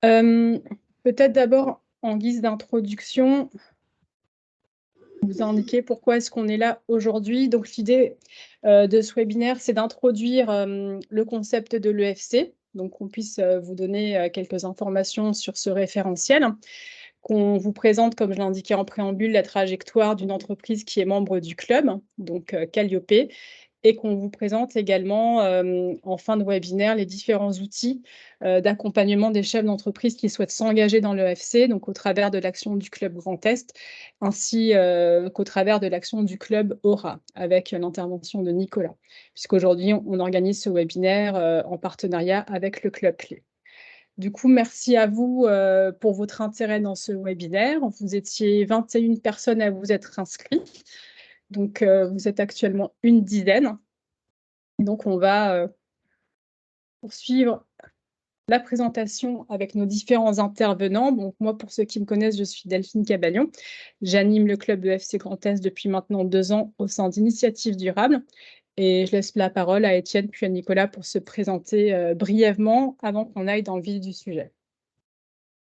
Euh, Peut-être d'abord, en guise d'introduction, vous indiquer pourquoi est-ce qu'on est là aujourd'hui. Donc, l'idée de ce webinaire, c'est d'introduire le concept de l'EFC, donc qu'on puisse vous donner quelques informations sur ce référentiel, qu'on vous présente, comme je l'indiquais en préambule, la trajectoire d'une entreprise qui est membre du club, donc Calliope, et qu'on vous présente également en fin de webinaire les différents outils d'accompagnement des chefs d'entreprise qui souhaitent s'engager dans l'EFC, donc au travers de l'action du club Grand Est, ainsi qu'au travers de l'action du club Aura, avec l'intervention de Nicolas, puisqu'aujourd'hui, on organise ce webinaire en partenariat avec le club Clé. Du coup, merci à vous pour votre intérêt dans ce webinaire. Vous étiez 21 personnes à vous être inscrites. Donc, vous êtes actuellement une dizaine. Donc, on va poursuivre la présentation avec nos différents intervenants. Donc, moi, pour ceux qui me connaissent, je suis Delphine Caballon. J'anime le club EFC Grand Est depuis maintenant 2 ans au sein d'Initiatives Durables. Et je laisse la parole à Étienne puis à Nicolas pour se présenter brièvement avant qu'on aille dans le vif du sujet.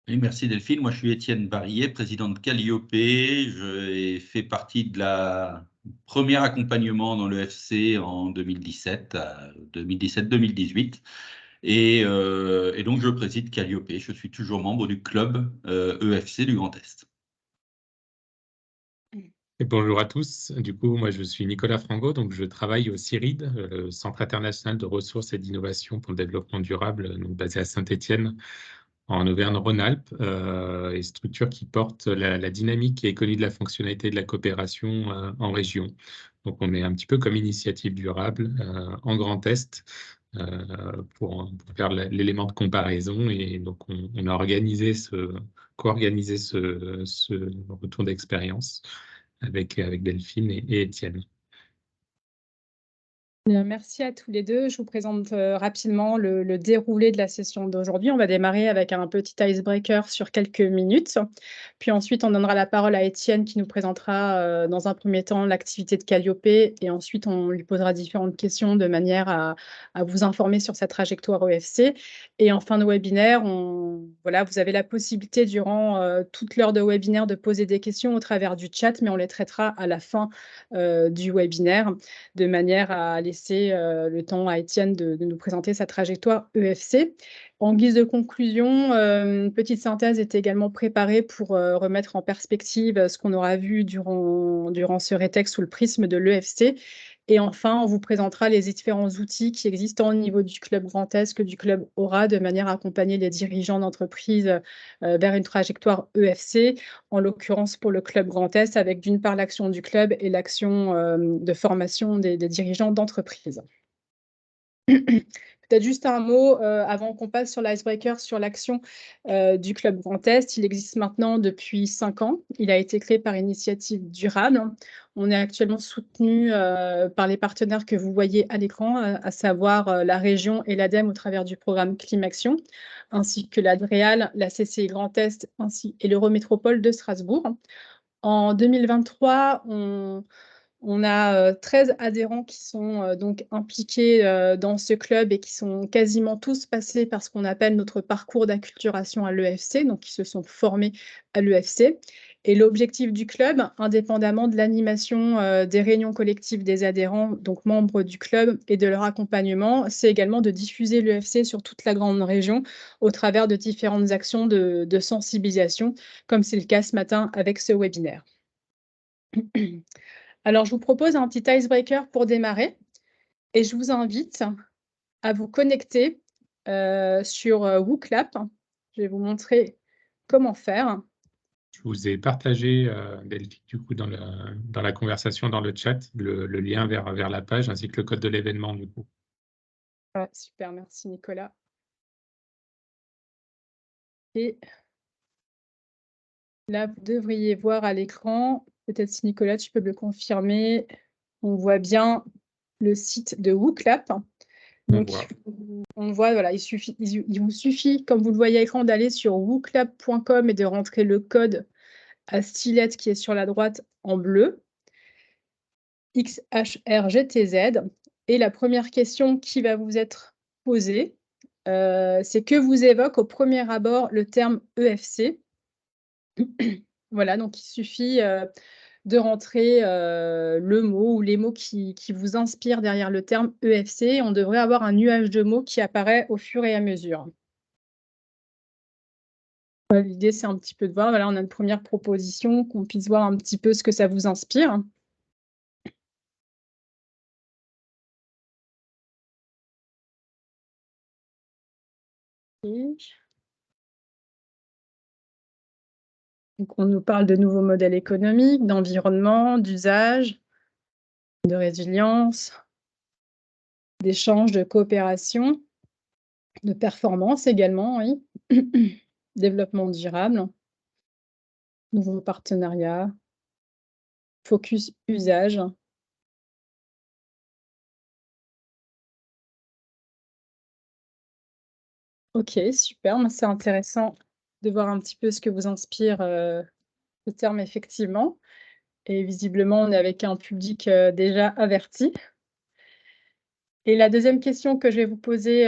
Oui, merci Delphine. Moi, je suis Étienne Barillet, président de Calliope. J'ai fait partie de la première accompagnement dans le FC en 2017, 2017-2018. Et donc, je préside Calliope. Je suis toujours membre du club EFC du Grand Est. Et bonjour à tous. Du coup, moi, je suis Nicolas Frango, donc je travaille au CIRID, le Centre international de ressources et d'innovation pour le développement durable, donc basé à Saint-Étienne, en Auvergne-Rhône-Alpes, et structure qui porte la dynamique qui est connue de la fonctionnalité de la coopération en région. Donc, on est un petit peu comme Initiative Durable en Grand Est pour faire l'élément de comparaison. Et donc, on a co-organisé ce retour d'expérience avec Delphine et Étienne. Merci à tous les deux. Je vous présente rapidement le déroulé de la session d'aujourd'hui. On va démarrer avec un petit icebreaker sur quelques minutes. Puis ensuite, on donnera la parole à Étienne qui nous présentera dans un premier temps l'activité de Calliope. Et ensuite, on lui posera différentes questions de manière à vous informer sur sa trajectoire OFC. Et en fin de webinaire, voilà, vous avez la possibilité durant toute l'heure de webinaire de poser des questions au travers du chat, mais on les traitera à la fin du webinaire de manière à laisser le temps à Étienne de nous présenter sa trajectoire EFC. En guise de conclusion, une petite synthèse est également préparée pour remettre en perspective ce qu'on aura vu durant ce rétexte sous le prisme de l'EFC. Et enfin, on vous présentera les différents outils qui existent au niveau du club Grand Est que du club Aura, de manière à accompagner les dirigeants d'entreprise vers une trajectoire EFC, en l'occurrence pour le club Grand Est, avec d'une part l'action du club et l'action de formation des dirigeants d'entreprise. Peut-être juste un mot avant qu'on passe sur l'icebreaker, sur l'action du Club Grand Est. Il existe maintenant depuis 5 ans. Il a été créé par Initiative Durable. On est actuellement soutenu par les partenaires que vous voyez à l'écran, à savoir la région et l'ADEME au travers du programme Climaction, ainsi que l'ADREAL, la CCI Grand Est, ainsi et l'Eurométropole de Strasbourg. En 2023, on a 13 adhérents qui sont donc impliqués dans ce club et qui sont quasiment tous passés par ce qu'on appelle notre parcours d'acculturation à l'EFC, donc qui se sont formés à l'EFC. Et l'objectif du club, indépendamment de l'animation des réunions collectives des adhérents, donc membres du club, et de leur accompagnement, c'est également de diffuser l'EFC sur toute la grande région au travers de différentes actions de sensibilisation, comme c'est le cas ce matin avec ce webinaire. Alors, je vous propose un petit icebreaker pour démarrer et je vous invite à vous connecter sur WooClap. Je vais vous montrer comment faire. Je vous ai partagé, Delphine, du coup, dans la conversation, dans le chat, le lien vers la page ainsi que le code de l'événement, du coup. Ah, super, merci Nicolas. Et là, vous devriez voir à l'écran, peut-être si Nicolas, tu peux me le confirmer, on voit bien le site de WooClap. Donc, on voit, voilà, il vous suffit, comme vous le voyez à l'écran, d'aller sur wooclap.com et de rentrer le code à stylet qui est sur la droite en bleu, XHRGTZ. Et la première question qui va vous être posée c'est que vous évoque au premier abord le terme EFC. Voilà, donc il suffit de rentrer le mot ou les mots qui vous inspirent derrière le terme EFC. On devrait avoir un nuage de mots qui apparaît au fur et à mesure. L'idée, c'est un petit peu de voir, voilà, on a une première proposition, qu'on puisse voir un petit peu ce que ça vous inspire. Donc, on nous parle de nouveaux modèles économiques, d'environnement, d'usage, de résilience, d'échange, de coopération, de performance également, oui. Développement durable, nouveaux partenariats, focus usage. Ok, super, c'est intéressant de voir un petit peu ce que vous inspire ce terme, effectivement. Et visiblement, on est avec un public déjà averti. Et la deuxième question que je vais vous poser,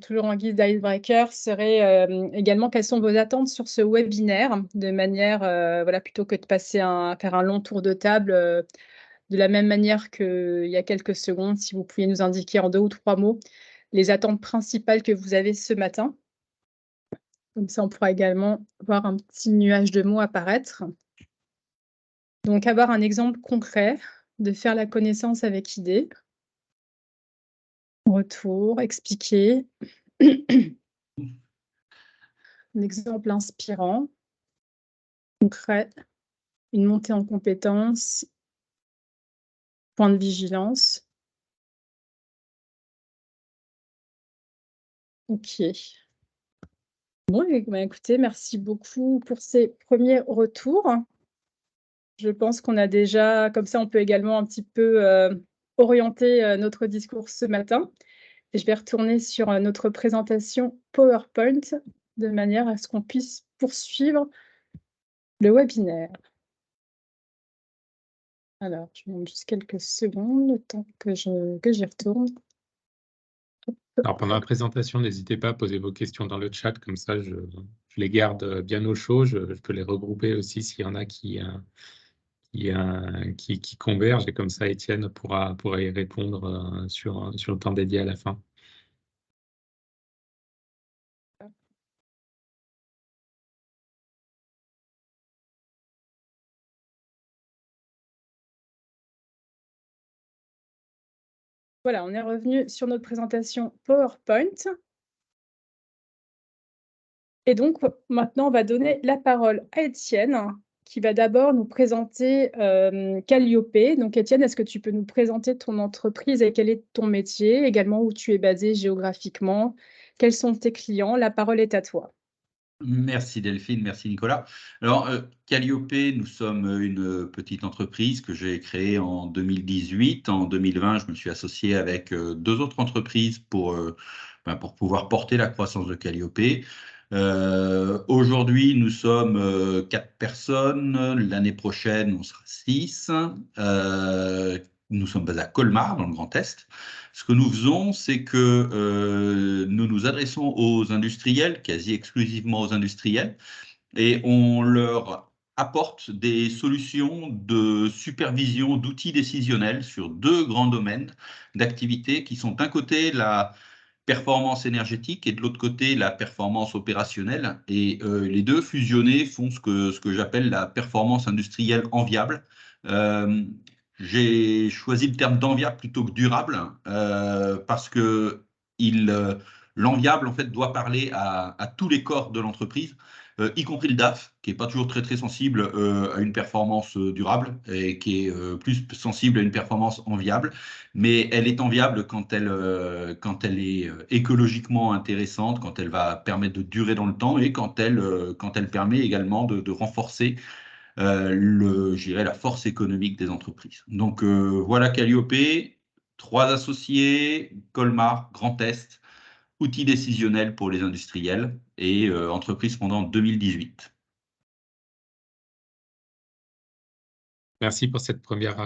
toujours en guise d'icebreaker, serait également quelles sont vos attentes sur ce webinaire, de manière, voilà, plutôt que de passer faire un long tour de table, de la même manière qu'il y a quelques secondes, si vous pouviez nous indiquer en 2 ou 3 mots les attentes principales que vous avez ce matin. Comme ça, on pourra également voir un petit nuage de mots apparaître. Donc, avoir un exemple concret, de faire la connaissance avec idée. Retour, expliquer. Un exemple inspirant, concret, une montée en compétences, point de vigilance. Ok. Bon, écoutez, merci beaucoup pour ces premiers retours. Je pense qu'on a déjà, comme ça, on peut également un petit peu orienter notre discours ce matin. Et je vais retourner sur notre présentation PowerPoint de manière à ce qu'on puisse poursuivre le webinaire. Alors, je vous demande juste quelques secondes, le temps que j'y retourne. Alors, pendant la présentation, n'hésitez pas à poser vos questions dans le chat, comme ça je les garde bien au chaud. Je peux les regrouper aussi s'il y en a qui convergent, et comme ça Étienne pourra y répondre sur le temps dédié à la fin. Voilà, on est revenu sur notre présentation PowerPoint. Et donc, maintenant, on va donner la parole à Étienne, qui va d'abord nous présenter Calliope. Donc, Étienne, est-ce que tu peux nous présenter ton entreprise et quel est ton métier, également où tu es basé géographiquement, quels sont tes clients? La parole est à toi. Merci Delphine, merci Nicolas. Alors, Calliope, nous sommes une petite entreprise que j'ai créée en 2018. En 2020, je me suis associé avec 2 autres entreprises pour pouvoir porter la croissance de Calliope. Aujourd'hui, nous sommes 4 personnes. L'année prochaine, on sera 6. Nous sommes basés à Colmar, dans le Grand Est. Ce que nous faisons, c'est que nous nous adressons aux industriels, quasi exclusivement aux industriels, et on leur apporte des solutions de supervision d'outils décisionnels sur 2 grands domaines d'activité qui sont d'un côté la performance énergétique et de l'autre côté la performance opérationnelle. Et les deux fusionnés font ce que j'appelle la performance industrielle enviable. J'ai choisi le terme d'enviable plutôt que durable parce que l'enviable en fait doit parler à tous les corps de l'entreprise, y compris le DAF, qui n'est pas toujours très sensible à une performance durable et qui est plus sensible à une performance enviable. Mais elle est enviable quand elle est écologiquement intéressante, quand elle va permettre de durer dans le temps et quand elle permet également de renforcer je dirais, la force économique des entreprises. Donc voilà Calliope, 3 associés, Colmar, Grand Est, outils décisionnels pour les industriels et entreprise pendant 2018. Merci pour cette première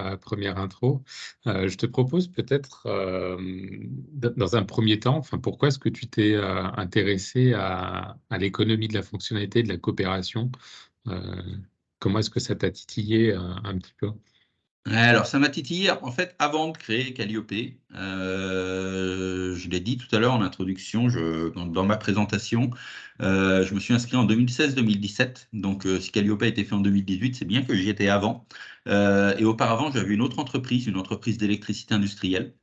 intro. Je te propose peut-être, dans un premier temps, enfin, pourquoi est-ce que tu t'es intéressé à l'économie de la fonctionnalité, de la coopération? Euh, Comment est-ce que ça t'a titillé un petit peu? Ouais, alors, ça m'a titillé, en fait, avant de créer Calliope. Je l'ai dit tout à l'heure en introduction, dans ma présentation, je me suis inscrit en 2016-2017. Donc, si Calliope a été fait en 2018, c'est bien que j'y étais avant. Et auparavant, j'avais une autre entreprise, une entreprise d'électricité industrielle.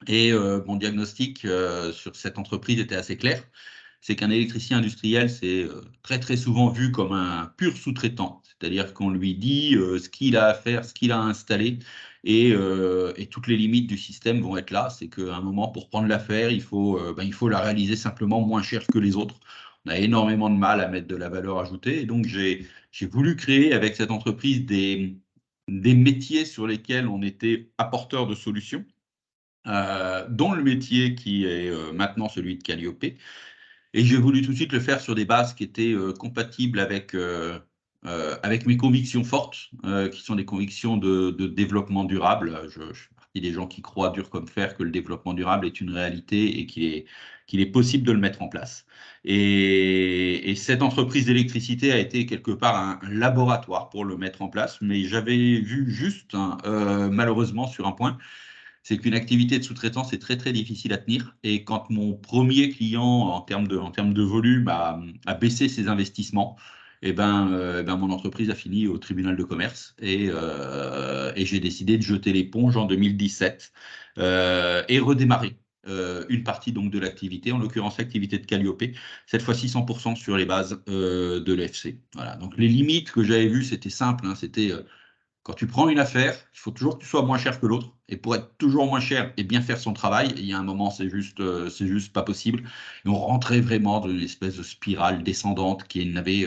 Et mon diagnostic sur cette entreprise était assez clair. C'est qu'un électricien industriel, c'est très très souvent vu comme un pur sous-traitant. C'est-à-dire qu'on lui dit ce qu'il a à faire, ce qu'il a à installer, et toutes les limites du système vont être là. C'est qu'à un moment, pour prendre l'affaire, il faut la réaliser simplement moins cher que les autres. On a énormément de mal à mettre de la valeur ajoutée. Et donc, j'ai voulu créer avec cette entreprise des métiers sur lesquels on était apporteur de solutions, dont le métier qui est maintenant celui de Calliope. Et j'ai voulu tout de suite le faire sur des bases qui étaient compatibles avec mes convictions fortes, qui sont des convictions de développement durable. Je fais partie des gens qui croient dur comme fer que le développement durable est une réalité et qu'il est possible de le mettre en place. Et cette entreprise d'électricité a été quelque part un laboratoire pour le mettre en place, mais j'avais vu juste, hein, malheureusement, sur un point, c'est qu'une activité de sous-traitance est très très difficile à tenir. Et quand mon premier client, en termes de volume, a baissé ses investissements, mon entreprise a fini au tribunal de commerce, et j'ai décidé de jeter l'éponge en 2017 et redémarrer une partie donc de l'activité, en l'occurrence l'activité de Calliope, cette fois-ci 100% sur les bases de l'EFC. Voilà. Donc les limites que j'avais vues, c'était simple, hein, c'était quand tu prends une affaire, il faut toujours que tu sois moins cher que l'autre. Et pour être toujours moins cher et bien faire son travail, il y a un moment, c'est juste pas possible. Et on rentrait vraiment dans une espèce de spirale descendante qui n'avait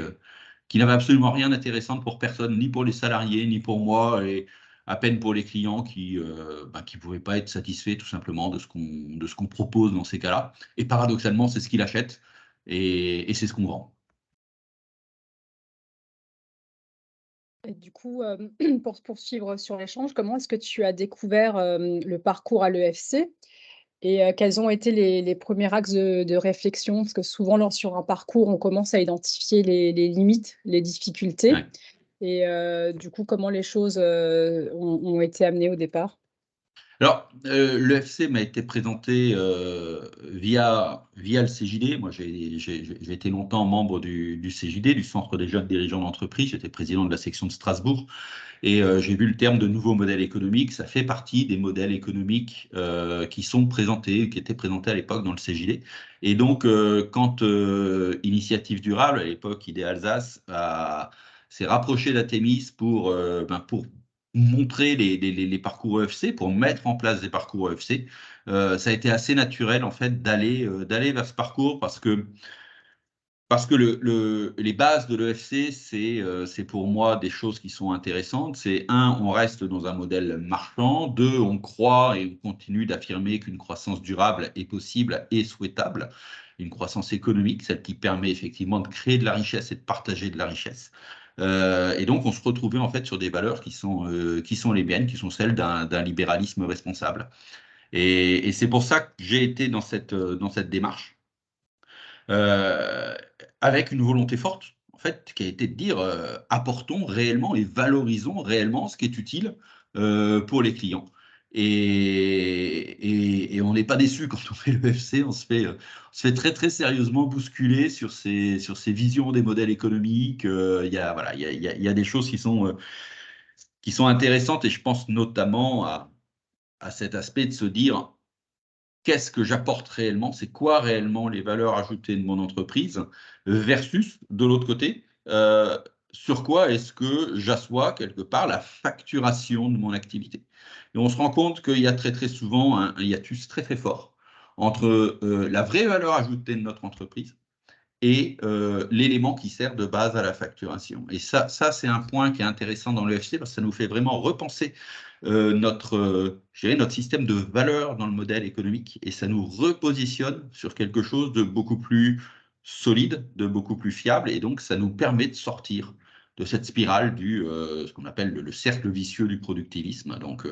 absolument rien d'intéressant pour personne, ni pour les salariés, ni pour moi, et à peine pour les clients qui pouvaient pas être satisfaits tout simplement de ce qu'on propose dans ces cas-là. Et paradoxalement, c'est ce qu'ils achètent et c'est ce qu'on vend. Et du coup, pour poursuivre sur l'échange, comment est-ce que tu as découvert, le parcours à l'EFC? Et quels ont été les premiers axes de réflexion? Parce que souvent, sur un parcours, on commence à identifier les limites, les difficultés. Ouais. Et du coup, comment les choses, ont été amenées au départ? Alors, l'EFC m'a été présenté via le CJD. Moi, j'ai été longtemps membre du CJD, du Centre des jeunes dirigeants d'entreprise. J'étais président de la section de Strasbourg. Et j'ai vu le terme de nouveau modèle économique. Ça fait partie des modèles économiques qui étaient présentés à l'époque dans le CJD. Et donc, quand Initiative Durable, à l'époque IDEA Alsace, s'est rapproché d'Athémis pour montrer les parcours EFC, pour mettre en place des parcours EFC, ça a été assez naturel en fait d'aller vers ce parcours parce que les bases de l'EFC, c'est pour moi des choses qui sont intéressantes. C'est un, on reste dans un modèle marchand. Deux, on croit et on continue d'affirmer qu'une croissance durable est possible et souhaitable. Une croissance économique, celle qui permet effectivement de créer de la richesse et de partager de la richesse. Et donc, on se retrouvait en fait sur des valeurs qui sont les miennes, qui sont celles d'un libéralisme responsable. Et c'est pour ça que j'ai été dans cette démarche euh, avec une volonté forte, en fait, qui a été de dire apportons réellement et valorisons réellement ce qui est utile pour les clients. Et on n'est pas déçu quand on fait le FC, on se fait très très sérieusement bousculer sur ces visions des modèles économiques. Il y a des choses qui sont intéressantes, et je pense notamment à cet aspect de se dire qu'est-ce que j'apporte réellement, c'est quoi réellement les valeurs ajoutées de mon entreprise, versus, de l'autre côté, sur quoi est-ce que j'assois quelque part la facturation de mon activité. Et on se rend compte qu'il y a très très souvent un hiatus très très fort entre la vraie valeur ajoutée de notre entreprise et l'élément qui sert de base à la facturation. Et ça c'est un point qui est intéressant dans l'EFC parce que ça nous fait vraiment repenser je dirais notre système de valeurs dans le modèle économique, et ça nous repositionne sur quelque chose de beaucoup plus solide, de beaucoup plus fiable, et donc ça nous permet de sortir cette spirale ce qu'on appelle le cercle vicieux du productivisme. Donc,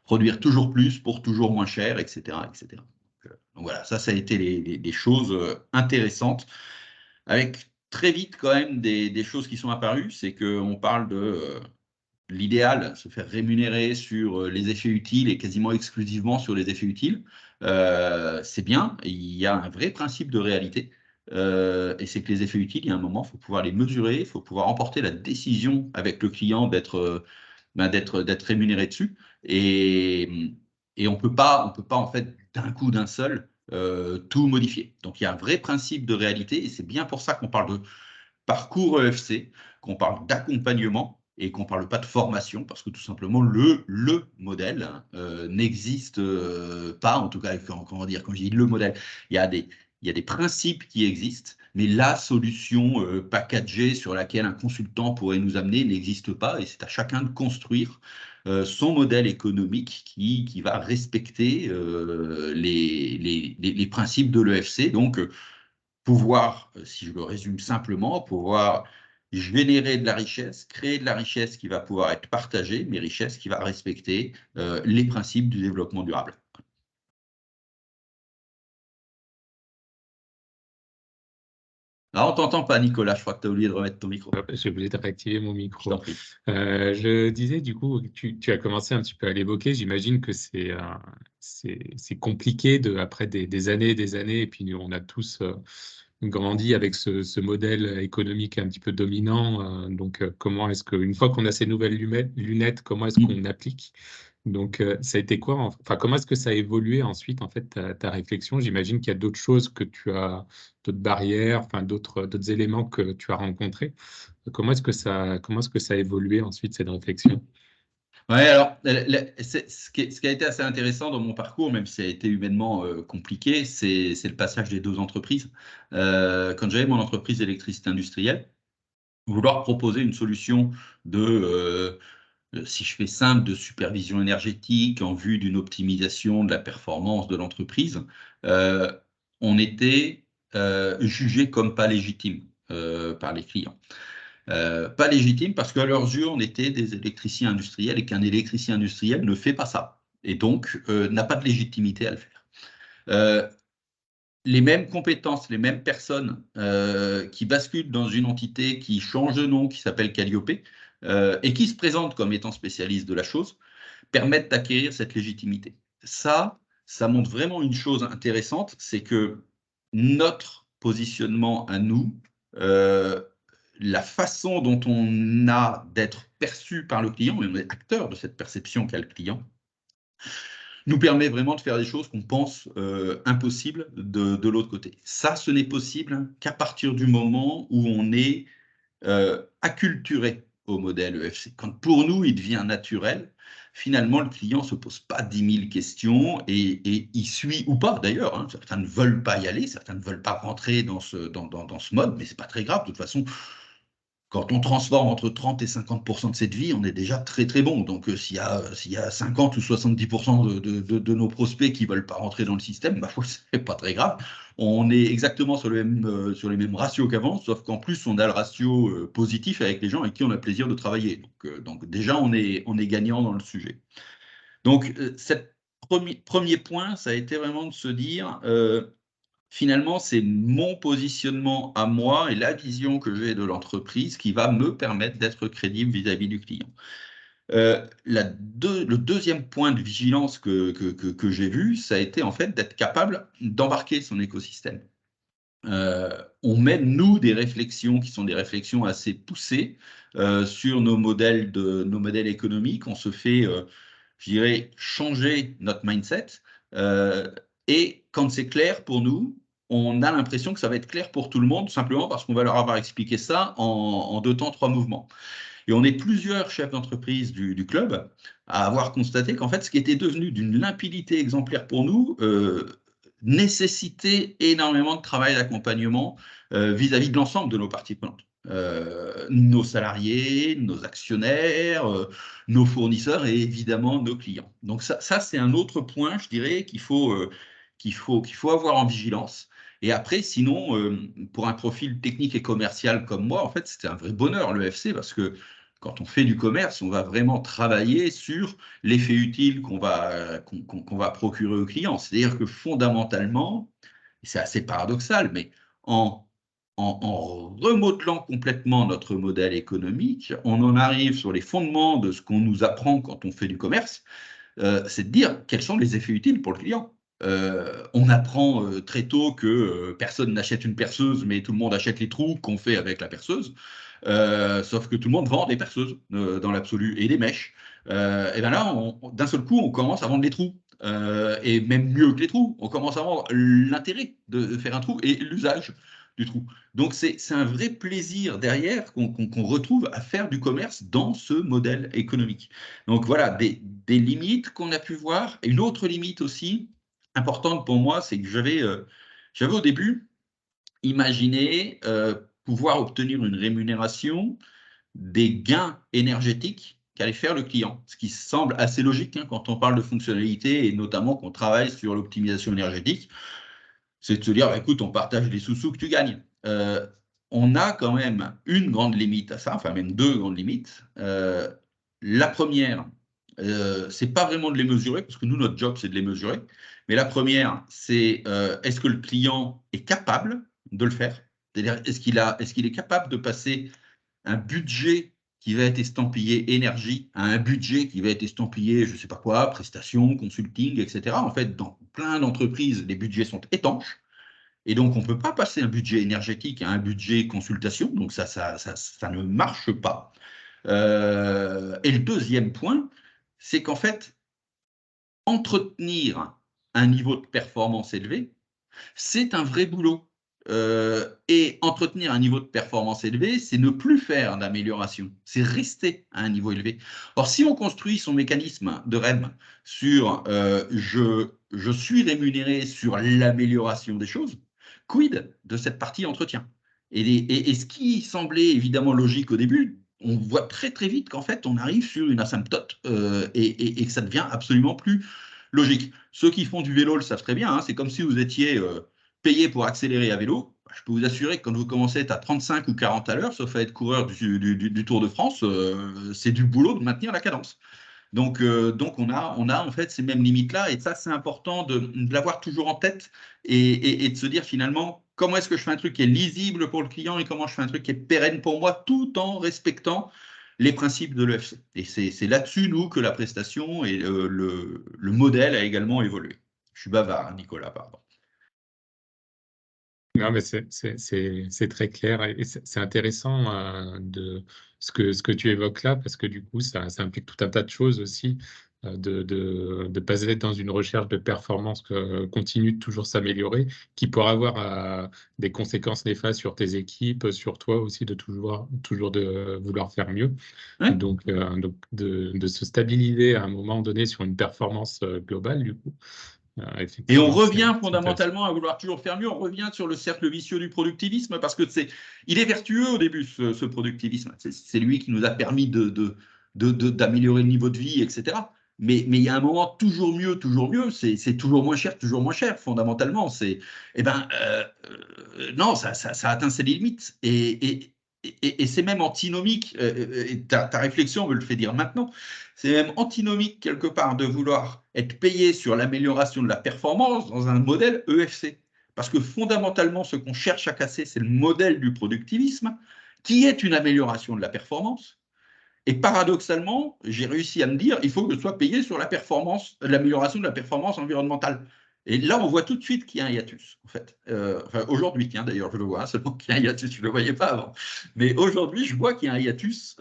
produire toujours plus pour toujours moins cher, etc. etc. Donc voilà, ça a été les choses intéressantes, avec très vite quand même des choses qui sont apparues. C'est qu'on parle de l'idéal, se faire rémunérer sur les effets utiles et quasiment exclusivement sur les effets utiles. C'est bien, il y a un vrai principe de réalité. Et c'est que les effets utiles, il y a un moment, il faut pouvoir les mesurer, il faut pouvoir emporter la décision avec le client d'être rémunéré dessus. Et on ne peut pas en fait d'un coup, d'un seul, tout modifier. Donc il y a un vrai principe de réalité, et c'est bien pour ça qu'on parle de parcours EFC, qu'on parle d'accompagnement et qu'on ne parle pas de formation, parce que tout simplement le modèle n'existe pas, en tout cas, comment dire, quand je dis le modèle, il y a des principes qui existent, mais la solution packagée sur laquelle un consultant pourrait nous amener n'existe pas, et c'est à chacun de construire son modèle économique qui va respecter les principes de l'EFC. Donc, pouvoir, si je le résume simplement, pouvoir générer de la richesse, créer de la richesse qui va pouvoir être partagée, mais richesse qui va respecter les principes du développement durable. Alors, on ne t'entend pas, Nicolas, je crois que tu as oublié de remettre ton micro. J'ai oublié de réactiver mon Je micro. t'en prie. Je disais, du coup, tu as commencé un petit peu à l'évoquer. J'imagine que c'est compliqué après des années et des années. Et puis, on a tous grandi avec ce modèle économique un petit peu dominant. Donc, comment est-ce qu'une fois qu'on a ces nouvelles lunettes, comment est-ce qu'on applique? Donc, ça a été quoi? Enfin, comment est-ce que ça a évolué ensuite, en fait, ta réflexion? J'imagine qu'il y a d'autres choses d'autres barrières, enfin, d'autres éléments que tu as rencontrés. Comment est-ce que ça a évolué ensuite, cette réflexion? Oui, alors, ce qui a été assez intéressant dans mon parcours, même si ça a été humainement compliqué, c'est le passage des deux entreprises. Quand j'avais mon entreprise d'électricité industrielle, vouloir proposer une solution si je fais simple, de supervision énergétique en vue d'une optimisation de la performance de l'entreprise, on était jugé comme pas légitime par les clients. Pas légitime parce qu'à leurs yeux, on était des électriciens industriels et qu'un électricien industriel ne fait pas ça. Et donc, n'a pas de légitimité à le faire. Les mêmes compétences, les mêmes personnes qui basculent dans une entité qui change de nom, qui s'appelle Calliope, et qui se présentent comme étant spécialistes de la chose, permettent d'acquérir cette légitimité. Ça montre vraiment une chose intéressante, c'est que notre positionnement à nous, la façon dont on a d'être perçu par le client, et on est acteur de cette perception qu'a le client, nous permet vraiment de faire des choses qu'on pense impossibles de l'autre côté. Ça, ce n'est possible qu'à partir du moment où on est acculturé au modèle EFC. Quand pour nous, il devient naturel, finalement, le client ne se pose pas 10 000 questions et il suit ou pas d'ailleurs. Hein. Certains ne veulent pas y aller, certains ne veulent pas rentrer dans ce mode, mais ce n'est pas très grave. De toute façon, quand on transforme entre 30 et 50% de cette vie, on est déjà très très bon. Donc s'il y a 50 ou 70% de nos prospects qui ne veulent pas rentrer dans le système, bah, ce n'est pas très grave. On est exactement sur les mêmes ratios qu'avant, sauf qu'en plus, on a le ratio positif avec les gens avec qui on a plaisir de travailler. Donc déjà, on est gagnant dans le sujet. Donc, premier point, ça a été vraiment de se dire, finalement, c'est mon positionnement à moi et la vision que j'ai de l'entreprise qui va me permettre d'être crédible vis-à-vis du client. Le deuxième point de vigilance que j'ai vu, ça a été en fait d'être capable d'embarquer son écosystème. On mène, nous, des réflexions qui sont des réflexions assez poussées sur nos modèles économiques. On se fait, je dirais, changer notre mindset. Et quand c'est clair pour nous, on a l'impression que ça va être clair pour tout le monde, tout simplement parce qu'on va leur avoir expliqué ça en 2 temps, 3 mouvements. Et on est plusieurs chefs d'entreprise du club à avoir constaté qu'en fait, ce qui était devenu d'une limpidité exemplaire pour nous nécessitait énormément de travail d'accompagnement vis-à-vis de l'ensemble de nos parties prenantes. Nos salariés, nos actionnaires, nos fournisseurs et évidemment nos clients. Donc ça c'est un autre point, je dirais, qu'il faut avoir en vigilance. Et après, sinon, pour un profil technique et commercial comme moi, en fait, c'était un vrai bonheur, le FC, parce que quand on fait du commerce, on va vraiment travailler sur l'effet utile qu'on va procurer au client. C'est-à-dire que fondamentalement, c'est assez paradoxal, mais en remodelant complètement notre modèle économique, on en arrive sur les fondements de ce qu'on nous apprend quand on fait du commerce, c'est de dire quels sont les effets utiles pour le client. On apprend très tôt que personne n'achète une perceuse, mais tout le monde achète les trous qu'on fait avec la perceuse. Sauf que tout le monde vend des perceuses dans l'absolu et des mèches. Et bien là, d'un seul coup, on commence à vendre les trous. Et même mieux que les trous, on commence à vendre l'intérêt de faire un trou et l'usage du trou. Donc c'est un vrai plaisir derrière qu'on retrouve à faire du commerce dans ce modèle économique. Donc voilà, des limites qu'on a pu voir. Et une autre limite aussi importante pour moi, c'est que j'avais au début imaginé pouvoir obtenir une rémunération des gains énergétiques qu'allait faire le client, ce qui semble assez logique quand on parle de fonctionnalité et notamment qu'on travaille sur l'optimisation énergétique, c'est de se dire, écoute, on partage les sous-sous que tu gagnes. On a quand même une grande limite à ça, enfin même deux grandes limites. La première, c'est pas vraiment de les mesurer, parce que nous, notre job, c'est de les mesurer. Mais la première, c'est est-ce que le client est capable de le faire? C'est-à-dire, est-ce qu'il est capable de passer un budget qui va être estampillé énergie à un budget qui va être estampillé, je ne sais pas quoi, prestations, consulting, etc. En fait, dans plein d'entreprises, les budgets sont étanches. Et donc, on ne peut pas passer un budget énergétique à un budget consultation. Donc, ça ne marche pas. Et le deuxième point, c'est qu'en fait, entretenir un niveau de performance élevé, c'est un vrai boulot. Et entretenir un niveau de performance élevé, c'est ne plus faire d'amélioration, c'est rester à un niveau élevé. Or, si on construit son mécanisme de REM sur je suis rémunéré sur l'amélioration des choses, quid de cette partie entretien? Et ce qui semblait évidemment logique au début, on voit très très vite qu'en fait on arrive sur une asymptote et que ça devient absolument plus logique. Ceux qui font du vélo le savent très bien, hein, c'est comme si vous étiez payé pour accélérer à vélo. Je peux vous assurer que quand vous commencez à être à 35 ou 40 à l'heure, sauf à être coureur du Tour de France, c'est du boulot de maintenir la cadence. Donc on a en fait ces mêmes limites-là, et ça, c'est important de l'avoir toujours en tête et de se dire finalement comment est-ce que je fais un truc qui est lisible pour le client et comment je fais un truc qui est pérenne pour moi tout en respectant les principes de l'EFC. Et c'est là-dessus, nous, que la prestation et le modèle a également évolué. Je suis bavard, hein, Nicolas, pardon. Non, mais c'est très clair et c'est intéressant de ce que tu évoques là, parce que du coup, ça implique tout un tas de choses aussi, de pas être dans une recherche de performance continue, de toujours s'améliorer, qui pourra avoir des conséquences néfastes sur tes équipes, sur toi aussi, de toujours de vouloir faire mieux. Ouais. Donc de se stabiliser à un moment donné sur une performance globale, du coup. Et on Effectivement, revient c'est fondamentalement à vouloir toujours faire mieux, on revient sur le cercle vicieux du productivisme, parce que il est vertueux au début, ce productivisme. C'est lui qui nous a permis d'améliorer le niveau de vie, etc. Mais il y a un moment toujours mieux, c'est toujours moins cher, fondamentalement. Non, ça atteint ses limites. Et c'est même antinomique, et ta réflexion me le fait dire maintenant, c'est même antinomique quelque part de vouloir être payé sur l'amélioration de la performance dans un modèle EFC. Parce que fondamentalement, ce qu'on cherche à casser, c'est le modèle du productivisme, qui est une amélioration de la performance. Et paradoxalement, j'ai réussi à me dire, il faut que je sois payé sur la performance, l'amélioration de la performance environnementale. Et là, on voit tout de suite qu'il y a un hiatus, en fait. Enfin, aujourd'hui, tiens, d'ailleurs, je le vois, seulement qu'il y a un hiatus, je ne le voyais pas avant. Mais aujourd'hui, je vois qu'il y a un hiatus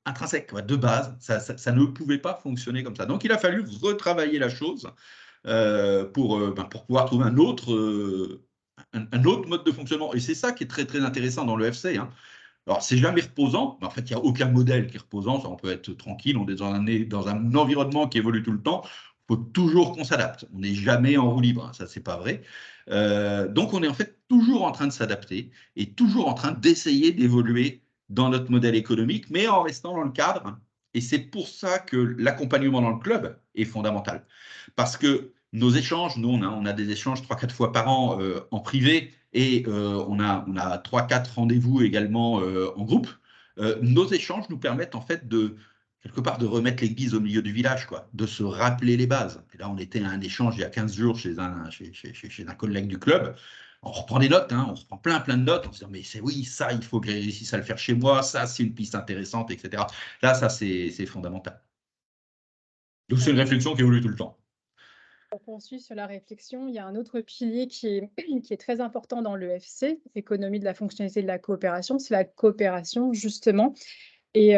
intrinsèque, de base. Ça ne pouvait pas fonctionner comme ça. Donc, il a fallu retravailler la chose pour pouvoir trouver un autre mode de fonctionnement. Et c'est ça qui est très, très intéressant dans le FC. Hein. Alors, c'est jamais reposant. En fait, il n'y a aucun modèle qui est reposant. Ça, on peut être tranquille. On est dans un environnement qui évolue tout le temps. Il faut toujours qu'on s'adapte. On n'est jamais en roue libre. Ça, c'est pas vrai. Donc, on est en fait toujours en train de s'adapter et toujours en train d'essayer d'évoluer dans notre modèle économique, mais en restant dans le cadre. Et c'est pour ça que l'accompagnement dans le club est fondamental. Parce que nos échanges, nous, on a des échanges 3-4 fois par an en privé et on a 3-4 rendez-vous également en groupe. Nos échanges nous permettent en fait quelque part de remettre l'église au milieu du village, quoi, de se rappeler les bases. Et là, on était à un échange il y a 15 jours chez un collègue du club. On reprend des notes, hein, on reprend plein de notes, on se dit mais c'est oui, ça, il faut que je réussisse à le faire chez moi, ça, c'est une piste intéressante, etc. Là, ça, c'est fondamental. Donc, c'est une réflexion qui évolue tout le temps. Pour poursuivre sur la réflexion, il y a un autre pilier qui est très important dans l'EFC, économie de la fonctionnalité de la coopération, c'est la coopération, justement. Et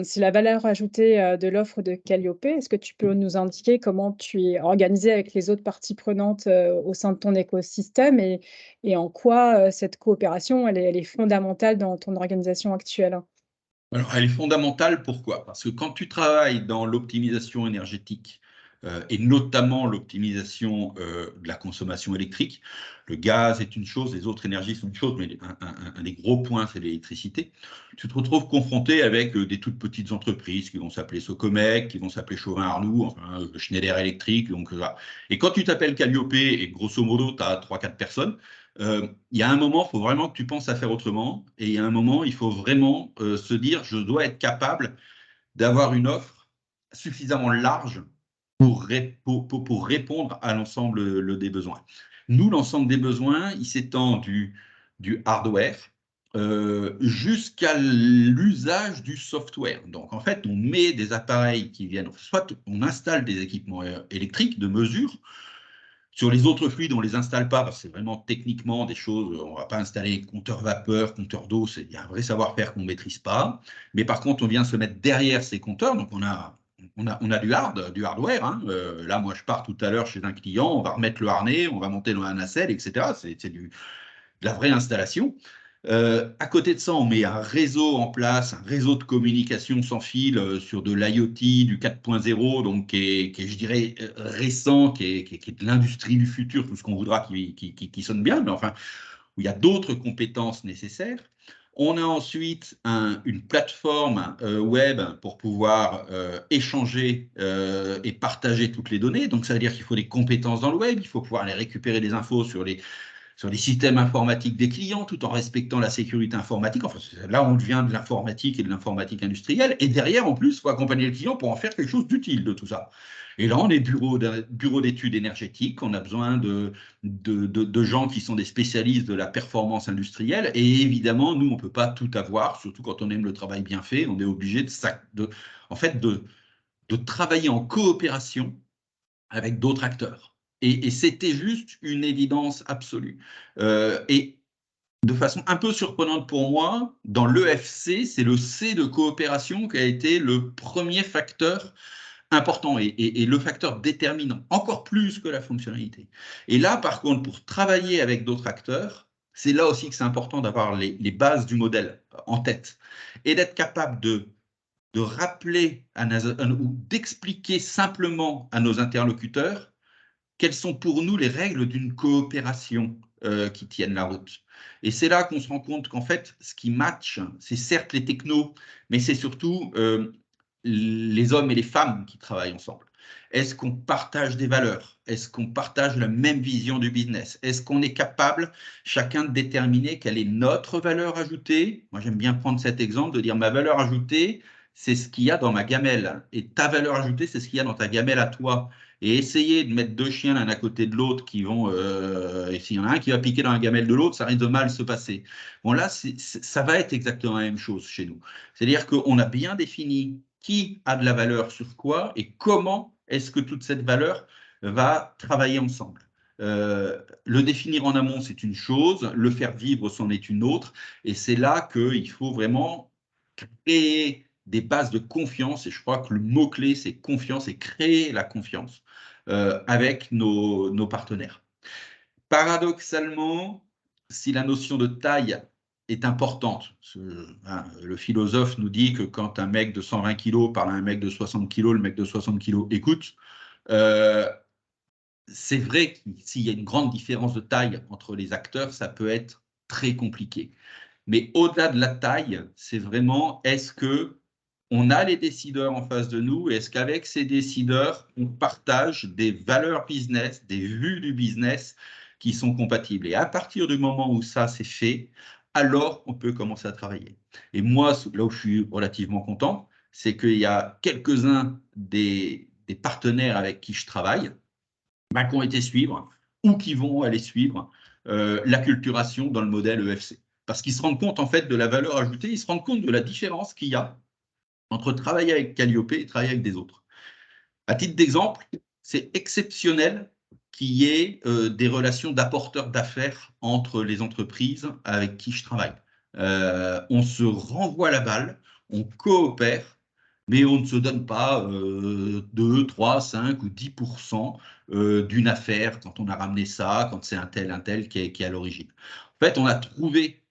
c'est la valeur ajoutée de l'offre de Calliope. Est-ce que tu peux nous indiquer comment tu es organisé avec les autres parties prenantes au sein de ton écosystème et en quoi cette coopération, elle est fondamentale dans ton organisation actuelle? Alors, elle est fondamentale, pourquoi? Parce que quand tu travailles dans l'optimisation énergétique, et notamment l'optimisation de la consommation électrique, le gaz est une chose, les autres énergies sont une chose, mais un des gros points, c'est l'électricité. Tu te retrouves confronté avec des toutes petites entreprises qui vont s'appeler Socomec, qui vont s'appeler Chauvin-Arnoux, enfin, Schneider Electric. Donc, voilà. Et quand tu t'appelles Calliope et grosso modo, tu as 3-4 personnes, il y a un moment, il faut vraiment que tu penses à faire autrement. Et il y a un moment, il faut vraiment se dire, je dois être capable d'avoir une offre suffisamment large pour répondre à l'ensemble des besoins. Nous, l'ensemble des besoins, il s'étend du hardware jusqu'à l'usage du software. Donc, en fait, on met des appareils qui viennent, soit on installe des équipements électriques de mesure. Sur les autres fluides, on ne les installe pas parce que c'est vraiment techniquement des choses. On ne va pas installer compteur vapeur, compteur d'eau. Il y a un vrai savoir-faire qu'on ne maîtrise pas. Mais par contre, on vient se mettre derrière ces compteurs. Donc, on a du hardware. Hein. Là, moi, je pars tout à l'heure chez un client. On va remettre le harnais, on va monter dans la nacelle, etc. C'est de la vraie installation. À côté de ça, on met un réseau en place, un réseau de communication sans fil sur de l'IoT, du 4.0, donc qui est, je dirais, récent, qui est de l'industrie du futur, tout ce qu'on voudra qui sonne bien, mais enfin, où il y a d'autres compétences nécessaires. On a ensuite une plateforme web pour pouvoir échanger et partager toutes les données. Donc, ça veut dire qu'il faut des compétences dans le web, il faut pouvoir aller récupérer des infos sur les systèmes informatiques des clients, tout en respectant la sécurité informatique. Enfin, là, on devient de l'informatique et de l'informatique industrielle. Et derrière, en plus, il faut accompagner le client pour en faire quelque chose d'utile de tout ça. Et là, on est bureau d'études énergétiques. On a besoin de gens qui sont des spécialistes de la performance industrielle. Et évidemment, nous, on ne peut pas tout avoir, surtout quand on aime le travail bien fait. On est obligé de travailler en coopération avec d'autres acteurs. Et c'était juste une évidence absolue. Et de façon un peu surprenante pour moi, dans l'EFC, c'est le C de coopération qui a été le premier facteur important et le facteur déterminant, encore plus que la fonctionnalité. Et là, par contre, pour travailler avec d'autres acteurs, c'est là aussi que c'est important d'avoir les bases du modèle en tête et d'être capable de rappeler ou d'expliquer simplement à nos interlocuteurs quelles sont pour nous les règles d'une coopération qui tiennent la route. Et c'est là qu'on se rend compte qu'en fait, ce qui match, c'est certes les technos, mais c'est surtout les hommes et les femmes qui travaillent ensemble. Est-ce qu'on partage des valeurs? Est-ce qu'on partage la même vision du business? Est-ce qu'on est capable, chacun, de déterminer quelle est notre valeur ajoutée? Moi, j'aime bien prendre cet exemple de dire ma valeur ajoutée, c'est ce qu'il y a dans ma gamelle. Et ta valeur ajoutée, c'est ce qu'il y a dans ta gamelle à toi. Et essayer de mettre deux chiens l'un à côté de l'autre qui vont, et s'il y en a un qui va piquer dans la gamelle de l'autre, ça risque de mal se passer. Bon, là, ça va être exactement la même chose chez nous. C'est-à-dire qu'on a bien défini qui a de la valeur sur quoi et comment est-ce que toute cette valeur va travailler ensemble. Le définir en amont, c'est une chose, le faire vivre, c'en est une autre, et c'est là qu'il faut vraiment créer des bases de confiance, et je crois que le mot-clé, c'est confiance, et créer la confiance avec nos partenaires. Paradoxalement, si la notion de taille est importante, le philosophe nous dit que quand un mec de 120 kg parle à un mec de 60 kg, le mec de 60 kg écoute. C'est vrai que s'il y a une grande différence de taille entre les acteurs, ça peut être très compliqué. Mais au-delà de la taille, c'est vraiment est-ce qu'on on a les décideurs en face de nous, et est-ce qu'avec ces décideurs, on partage des valeurs business, des vues du business qui sont compatibles. Et à partir du moment où ça c'est fait, alors on peut commencer à travailler. Et moi, là où je suis relativement content, c'est qu'il y a quelques-uns des partenaires avec qui je travaille qui ont été suivre ou qui vont aller suivre l'acculturation dans le modèle EFC. Parce qu'ils se rendent compte en fait de la valeur ajoutée, ils se rendent compte de la différence qu'il y a entre travailler avec Calliope et travailler avec des autres. À titre d'exemple, c'est exceptionnel qu'il y ait des relations d'apporteurs d'affaires entre les entreprises avec qui je travaille. On se renvoie la balle, on coopère, mais on ne se donne pas 2, 3, 5 ou 10% d'une affaire quand on a ramené ça, quand c'est un tel qui est à l'origine. En fait, on a trouvé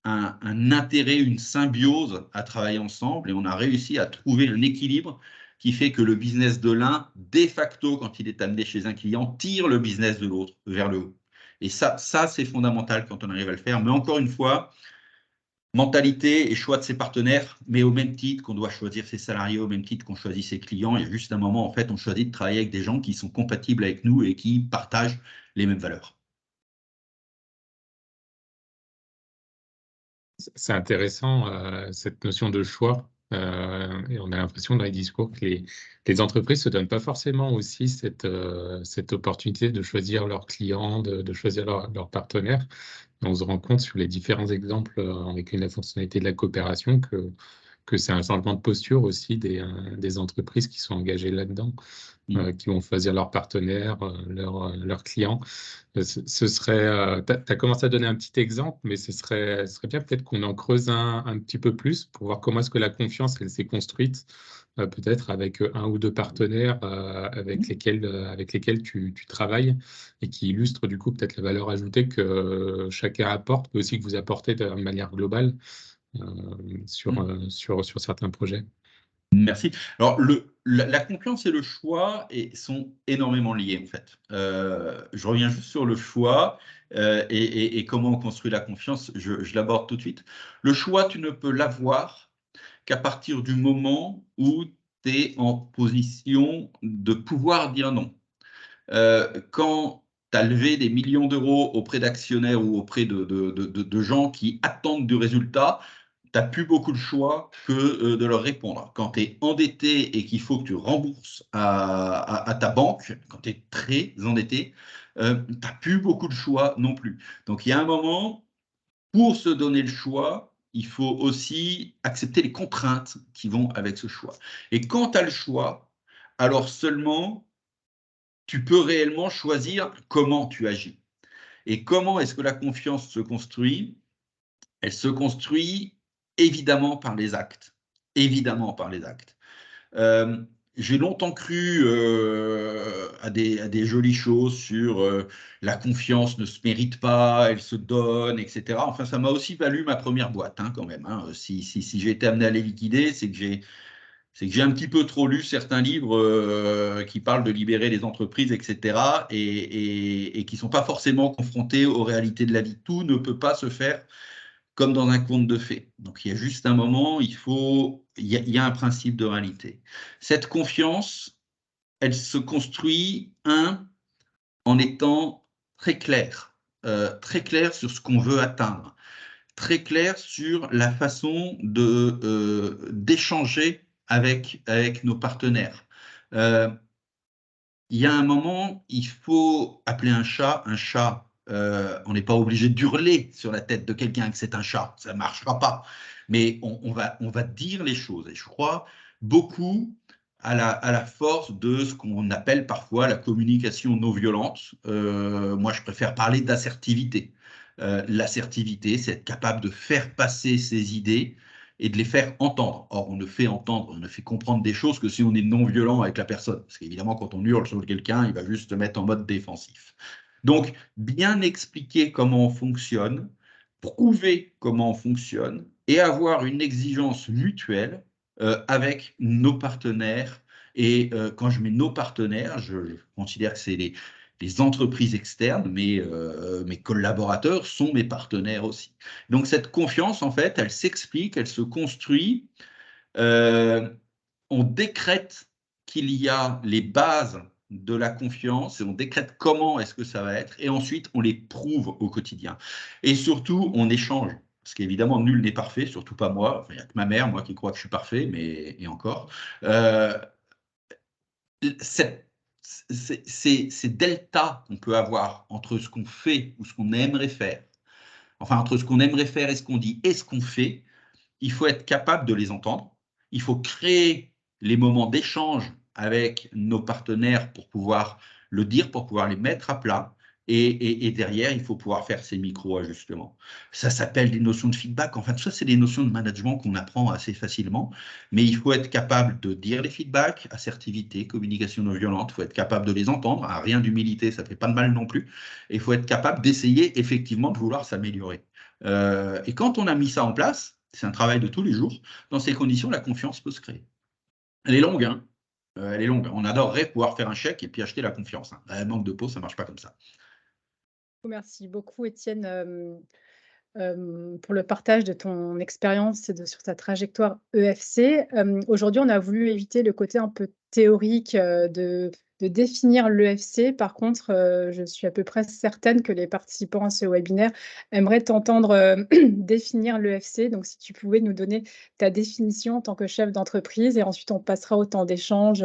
un intérêt, une symbiose à travailler ensemble, et on a réussi à trouver un équilibre qui fait que le business de l'un, de facto, quand il est amené chez un client, tire le business de l'autre vers le haut. Et ça c'est fondamental quand on arrive à le faire. Mais encore une fois, mentalité et choix de ses partenaires, mais au même titre qu'on doit choisir ses salariés, au même titre qu'on choisit ses clients. Il y a juste un moment, en fait, on choisit de travailler avec des gens qui sont compatibles avec nous et qui partagent les mêmes valeurs. C'est intéressant, cette notion de choix. Et on a l'impression dans les discours que les entreprises ne se donnent pas forcément aussi cette opportunité de choisir leurs clients, de choisir leurs partenaires. Et on se rend compte sur les différents exemples avec la fonctionnalité de la coopération que c'est un changement de posture aussi des entreprises qui sont engagées là-dedans, qui vont choisir leurs partenaires, leurs clients. Ce serait, tu as commencé à donner un petit exemple, mais ce serait bien peut-être qu'on en creuse un petit peu plus pour voir comment est-ce que la confiance elle s'est construite, peut-être avec un ou deux partenaires avec lesquels tu travailles et qui illustrent du coup peut-être la valeur ajoutée que chacun apporte, mais aussi que vous apportez de manière globale sur certains projets. Merci. Alors, la confiance et le choix sont énormément liés, en fait. Je reviens juste sur le choix et comment on construit la confiance. Je l'aborde tout de suite. Le choix, tu ne peux l'avoir qu'à partir du moment où tu es en position de pouvoir dire non. Quand tu as levé des millions d'euros auprès d'actionnaires ou auprès de gens qui attendent du résultat, tu n'as plus beaucoup de choix que de leur répondre. Quand tu es endetté et qu'il faut que tu rembourses à ta banque, quand tu es très endetté, tu n'as plus beaucoup de choix non plus. Donc, il y a un moment, pour se donner le choix, il faut aussi accepter les contraintes qui vont avec ce choix. Et quand tu as le choix, alors seulement, tu peux réellement choisir comment tu agis. Et comment est-ce que la confiance se construit? Elle se construit évidemment par les actes. Évidemment par les actes. J'ai longtemps cru à des jolies choses sur la confiance ne se mérite pas, elle se donne, etc. Enfin, ça m'a aussi valu ma première boîte, hein, quand même. Hein. Si j'ai été amené à les liquider, c'est que j'ai un petit peu trop lu certains livres qui parlent de libérer les entreprises, etc. et qui ne sont pas forcément confrontés aux réalités de la vie. Tout ne peut pas se faire comme dans un conte de fées. Donc, il y a juste un moment, il y a un principe de réalité. Cette confiance, elle se construit, en étant très clair sur ce qu'on veut atteindre, très clair sur la façon d'échanger avec nos partenaires. Il y a un moment, il faut appeler un chat un chat. On n'est pas obligé d'hurler sur la tête de quelqu'un que c'est un chat, ça ne marchera pas. Mais on va dire les choses. Et je crois beaucoup à la force de ce qu'on appelle parfois la communication non violente. Moi, je préfère parler d'assertivité. L'assertivité, c'est être capable de faire passer ses idées et de les faire entendre. Or, on ne fait entendre, on ne fait comprendre des choses que si on est non violent avec la personne. Parce qu'évidemment, quand on hurle sur quelqu'un, il va juste se mettre en mode défensif. Donc, bien expliquer comment on fonctionne, prouver comment on fonctionne et avoir une exigence mutuelle avec nos partenaires. Et quand je mets nos partenaires, je considère que c'est les entreprises externes, mais mes collaborateurs sont mes partenaires aussi. Donc cette confiance, en fait, elle s'explique, elle se construit On décrète qu'il y a les bases de la confiance et on décrète comment est-ce que ça va être et ensuite on les prouve au quotidien. Et surtout, on échange. Parce qu'évidemment, nul n'est parfait, surtout pas moi. Enfin, il n'y a que ma mère, moi, qui croit que je suis parfait, mais et encore. Ces deltas qu'on peut avoir entre ce qu'on fait ou ce qu'on aimerait faire, enfin entre ce qu'on aimerait faire et ce qu'on dit et ce qu'on fait, il faut être capable de les entendre. Il faut créer les moments d'échange avec nos partenaires pour pouvoir le dire, pour pouvoir les mettre à plat. Et derrière, il faut pouvoir faire ces micro-ajustements. Ça s'appelle des notions de feedback. Enfin, tout ça, c'est des notions de management qu'on apprend assez facilement. Mais il faut être capable de dire les feedbacks, assertivité, communication non violente. Il faut être capable de les entendre. Rien d'humilité, ça ne fait pas de mal non plus. Et il faut être capable d'essayer effectivement de vouloir s'améliorer. Et quand on a mis ça en place, c'est un travail de tous les jours, dans ces conditions, la confiance peut se créer. Elle est longue, hein. Elle est longue. On adorerait pouvoir faire un chèque et puis acheter la confiance. Hein. Manque de peau, ça ne marche pas comme ça. Merci beaucoup, Étienne, pour le partage de ton expérience et sur ta trajectoire EFC. Aujourd'hui, on a voulu éviter le côté un peu théorique de définir l'EFC. Par contre, je suis à peu près certaine que les participants à ce webinaire aimeraient t'entendre définir l'EFC. Donc, si tu pouvais nous donner ta définition en tant que chef d'entreprise, et ensuite on passera au temps d'échange.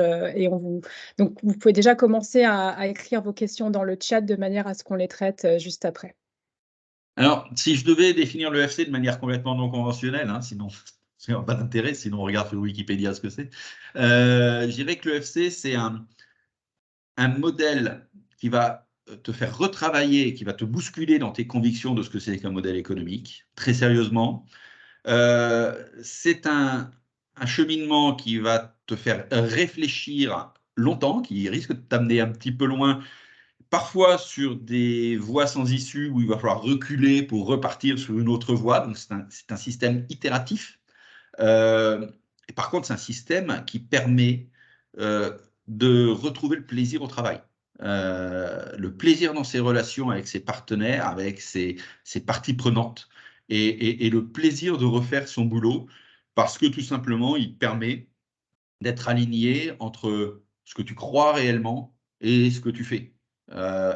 Donc, vous pouvez déjà commencer à écrire vos questions dans le chat de manière à ce qu'on les traite juste après. Alors, si je devais définir l'EFC de manière complètement non conventionnelle, hein, sinon, ça n'a pas d'intérêt, sinon on regarde sur Wikipédia ce que c'est, je dirais que l'EFC, c'est un modèle qui va te faire retravailler, qui va te bousculer dans tes convictions de ce que c'est qu'un modèle économique, très sérieusement. C'est un cheminement qui va te faire réfléchir longtemps, qui risque de t'amener un petit peu loin, parfois sur des voies sans issue où il va falloir reculer pour repartir sur une autre voie. Donc c'est un système itératif. Et par contre, c'est un système qui permet de retrouver le plaisir au travail. Le plaisir dans ses relations avec ses partenaires, avec ses parties prenantes, et le plaisir de refaire son boulot, parce que tout simplement, il permet d'être aligné entre ce que tu crois réellement et ce que tu fais.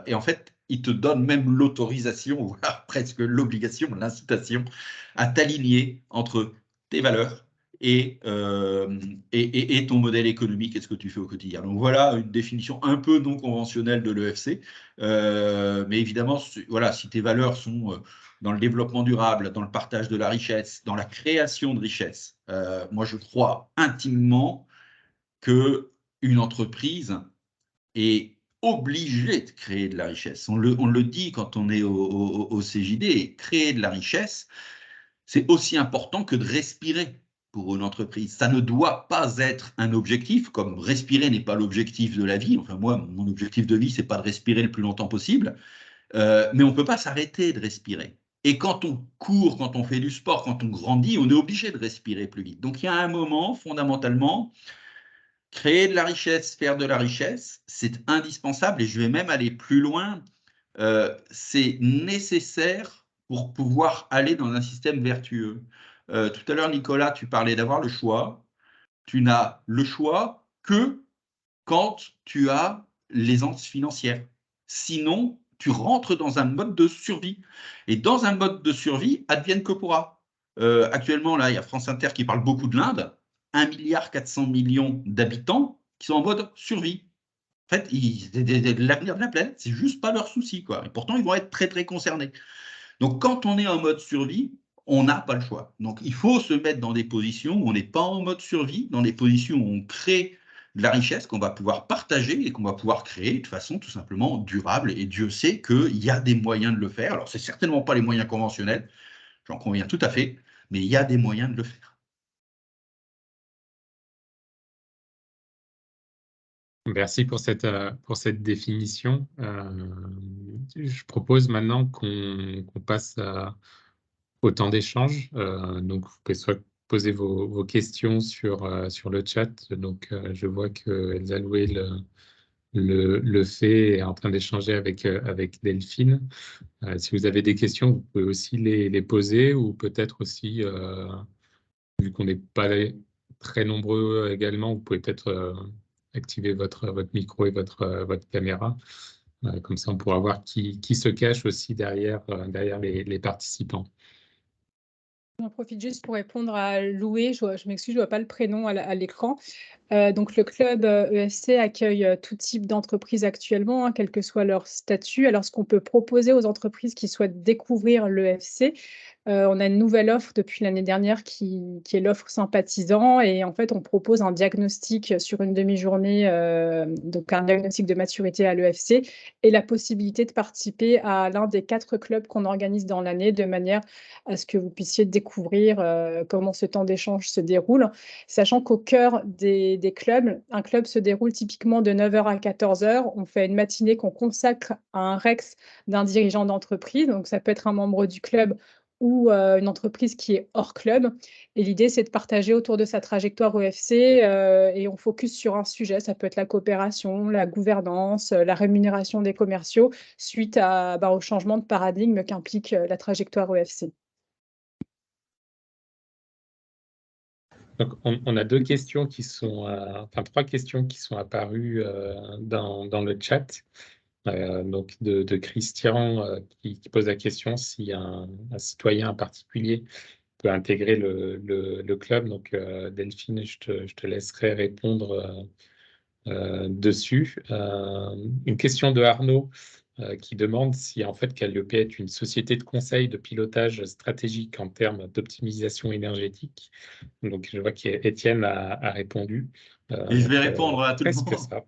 Et en fait, il te donne même l'autorisation, voire presque l'obligation, l'incitation à t'aligner entre tes valeurs et ton modèle économique et ce que tu fais au quotidien. Donc voilà une définition un peu non conventionnelle de l'EFC. Mais évidemment, voilà, si tes valeurs sont dans le développement durable, dans le partage de la richesse, dans la création de richesse, moi je crois intimement qu'une entreprise est obligée de créer de la richesse. On le dit quand on est au CJD, créer de la richesse, c'est aussi important que de respirer pour une entreprise. Ça ne doit pas être un objectif, comme respirer n'est pas l'objectif de la vie. Enfin, moi, mon objectif de vie, c'est pas de respirer le plus longtemps possible, mais on ne peut pas s'arrêter de respirer. Et quand on court, quand on fait du sport, quand on grandit, on est obligé de respirer plus vite. Donc, il y a un moment, fondamentalement, créer de la richesse, faire de la richesse, c'est indispensable et je vais même aller plus loin. C'est nécessaire pour pouvoir aller dans un système vertueux. Tout à l'heure, Nicolas, tu parlais d'avoir le choix. Tu n'as le choix que quand tu as l'aisance financière. Sinon, tu rentres dans un mode de survie. Et dans un mode de survie, advienne que pourra. Actuellement, là, il y a France Inter qui parle beaucoup de l'Inde. 1,4 milliard d'habitants qui sont en mode survie. En fait, l'avenir de la planète, c'est juste pas leur souci, quoi. Et pourtant, ils vont être très, très concernés. Donc, quand on est en mode survie, on n'a pas le choix. Donc, il faut se mettre dans des positions où on n'est pas en mode survie, dans des positions où on crée de la richesse qu'on va pouvoir partager et qu'on va pouvoir créer de façon tout simplement durable. Et Dieu sait qu'il y a des moyens de le faire. Alors, c'est certainement pas les moyens conventionnels, j'en conviens tout à fait, mais il y a des moyens de le faire. Merci pour cette définition. Je propose maintenant qu'on passe au temps d'échange. Donc, vous pouvez soit poser vos questions sur le chat. Donc, je vois que Elsa Loué le fait et est en train d'échanger avec Delphine. Si vous avez des questions, vous pouvez aussi les poser ou peut-être aussi, vu qu'on n'est pas très nombreux également, vous pouvez peut-être activer votre micro et votre caméra. Comme ça, on pourra voir qui se cache aussi derrière les participants. J'en profite juste pour répondre à Loué. Je m'excuse, je ne vois pas le prénom à l'écran. Donc, le club EFC accueille tout type d'entreprises actuellement, quel que soit leur statut. Alors, ce qu'on peut proposer aux entreprises qui souhaitent découvrir l'EFC, on a une nouvelle offre depuis l'année dernière qui est l'offre sympathisant. Et en fait, on propose un diagnostic sur une demi-journée, donc un diagnostic de maturité à l'EFC et la possibilité de participer à l'un des 4 clubs qu'on organise dans l'année de manière à ce que vous puissiez découvrir comment ce temps d'échange se déroule. Sachant qu'au cœur des clubs, un club se déroule typiquement de 9h à 14h. On fait une matinée qu'on consacre à un REX d'un dirigeant d'entreprise. Donc, ça peut être un membre du club ou une entreprise qui est hors club. Et l'idée, c'est de partager autour de sa trajectoire EFC et on focus sur un sujet. Ça peut être la coopération, la gouvernance, la rémunération des commerciaux suite au changement de paradigme qu'implique la trajectoire EFC. Donc, on a 2 questions qui sont, enfin 3 questions qui sont apparues dans le chat. Donc de Christian qui pose la question si un citoyen en particulier peut intégrer le club. Donc Delphine, je te laisserai répondre dessus. Une question de Arnaud qui demande si en fait Calliope est une société de conseil de pilotage stratégique en termes d'optimisation énergétique. Donc je vois qu'Étienne a répondu. Et je vais répondre à tout le presque monde. Ça.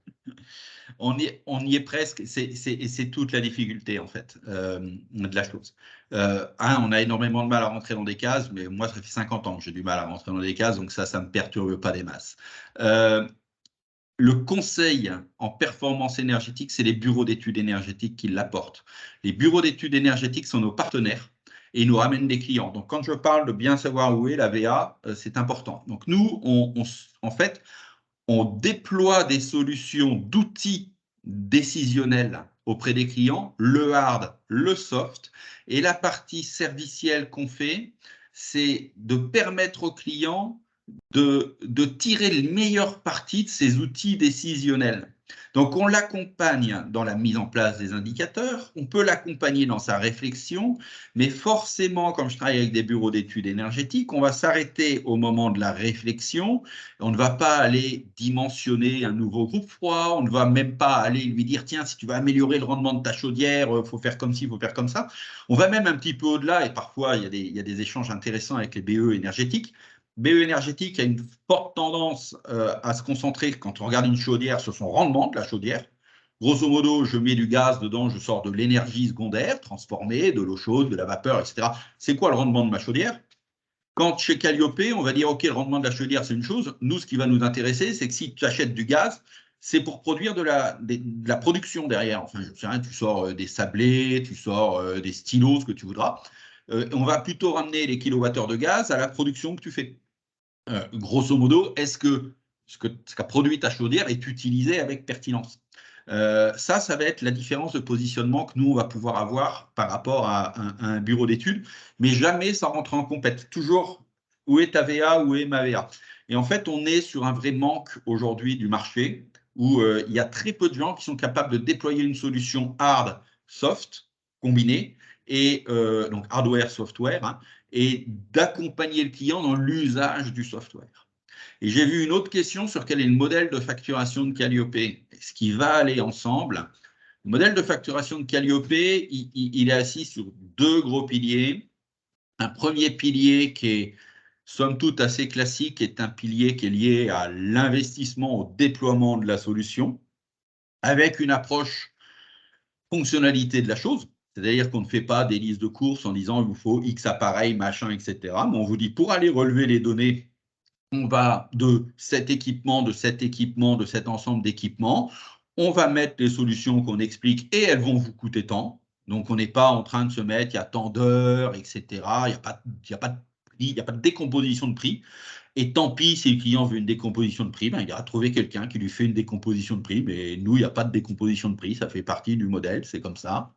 On y est presque, et c'est toute la difficulté en fait de la chose. On a énormément de mal à rentrer dans des cases, mais moi ça fait 50 ans que j'ai du mal à rentrer dans des cases, donc ça ne me perturbe pas des masses. Le conseil en performance énergétique, c'est les bureaux d'études énergétiques qui l'apportent. Les bureaux d'études énergétiques sont nos partenaires et ils nous ramènent des clients. Donc, quand je parle de bien savoir où est la VA, c'est important. Donc, nous, en fait, on déploie des solutions d'outils décisionnels auprès des clients, le hard, le soft. Et la partie servicielle qu'on fait, c'est de permettre aux clients de tirer les meilleures parties de ces outils décisionnels. Donc, on l'accompagne dans la mise en place des indicateurs, on peut l'accompagner dans sa réflexion, mais forcément, comme je travaille avec des bureaux d'études énergétiques, on va s'arrêter au moment de la réflexion. On ne va pas aller dimensionner un nouveau groupe froid, on ne va même pas aller lui dire, tiens, si tu veux améliorer le rendement de ta chaudière, il faut faire comme ci, il faut faire comme ça. On va même un petit peu au-delà, et parfois, il y a des échanges intéressants avec les BE énergétiques. BE énergétique a une forte tendance à se concentrer, quand on regarde une chaudière, sur son rendement de la chaudière. Grosso modo, je mets du gaz dedans, je sors de l'énergie secondaire, transformée, de l'eau chaude, de la vapeur, etc. C'est quoi le rendement de ma chaudière? Quand chez Calliope, on va dire, OK, le rendement de la chaudière, c'est une chose. Nous, ce qui va nous intéresser, c'est que si tu achètes du gaz, c'est pour produire de la production derrière. Enfin, je sais rien, tu sors des sablés, tu sors des stylos, ce que tu voudras. On va plutôt ramener les kilowattheures de gaz à la production que tu fais. Grosso modo, est-ce que ce qu'a produit ta chaudière est utilisé avec pertinence? Ça va être la différence de positionnement que nous, on va pouvoir avoir par rapport à un bureau d'études, mais jamais sans rentrer en compète. Toujours, où est ta VA, où est ma VA? Et en fait, on est sur un vrai manque aujourd'hui du marché où il y a très peu de gens qui sont capables de déployer une solution hard, soft, combinée, et donc hardware, software, hein, et d'accompagner le client dans l'usage du software. Et j'ai vu une autre question sur quel est le modèle de facturation de Calliope. Ce qui va aller ensemble. Le modèle de facturation de Calliope, il est assis sur 2 gros piliers. Un premier pilier qui est, somme toute, assez classique, est un pilier qui est lié à l'investissement, au déploiement de la solution, avec une approche fonctionnalité de la chose. C'est-à-dire qu'on ne fait pas des listes de courses en disant il vous faut X appareils, machin, etc. Mais on vous dit pour aller relever les données, on va de cet équipement, de cet équipement, de cet ensemble d'équipements. On va mettre les solutions qu'on explique et elles vont vous coûter tant. Donc, on n'est pas en train de se mettre, il y a tant d'heures, etc. Il n'y a pas de prix, il n'y a pas de décomposition de prix. Et tant pis si le client veut une décomposition de prix, ben, il a trouvé quelqu'un qui lui fait une décomposition de prix. Mais nous, il n'y a pas de décomposition de prix, ça fait partie du modèle, c'est comme ça.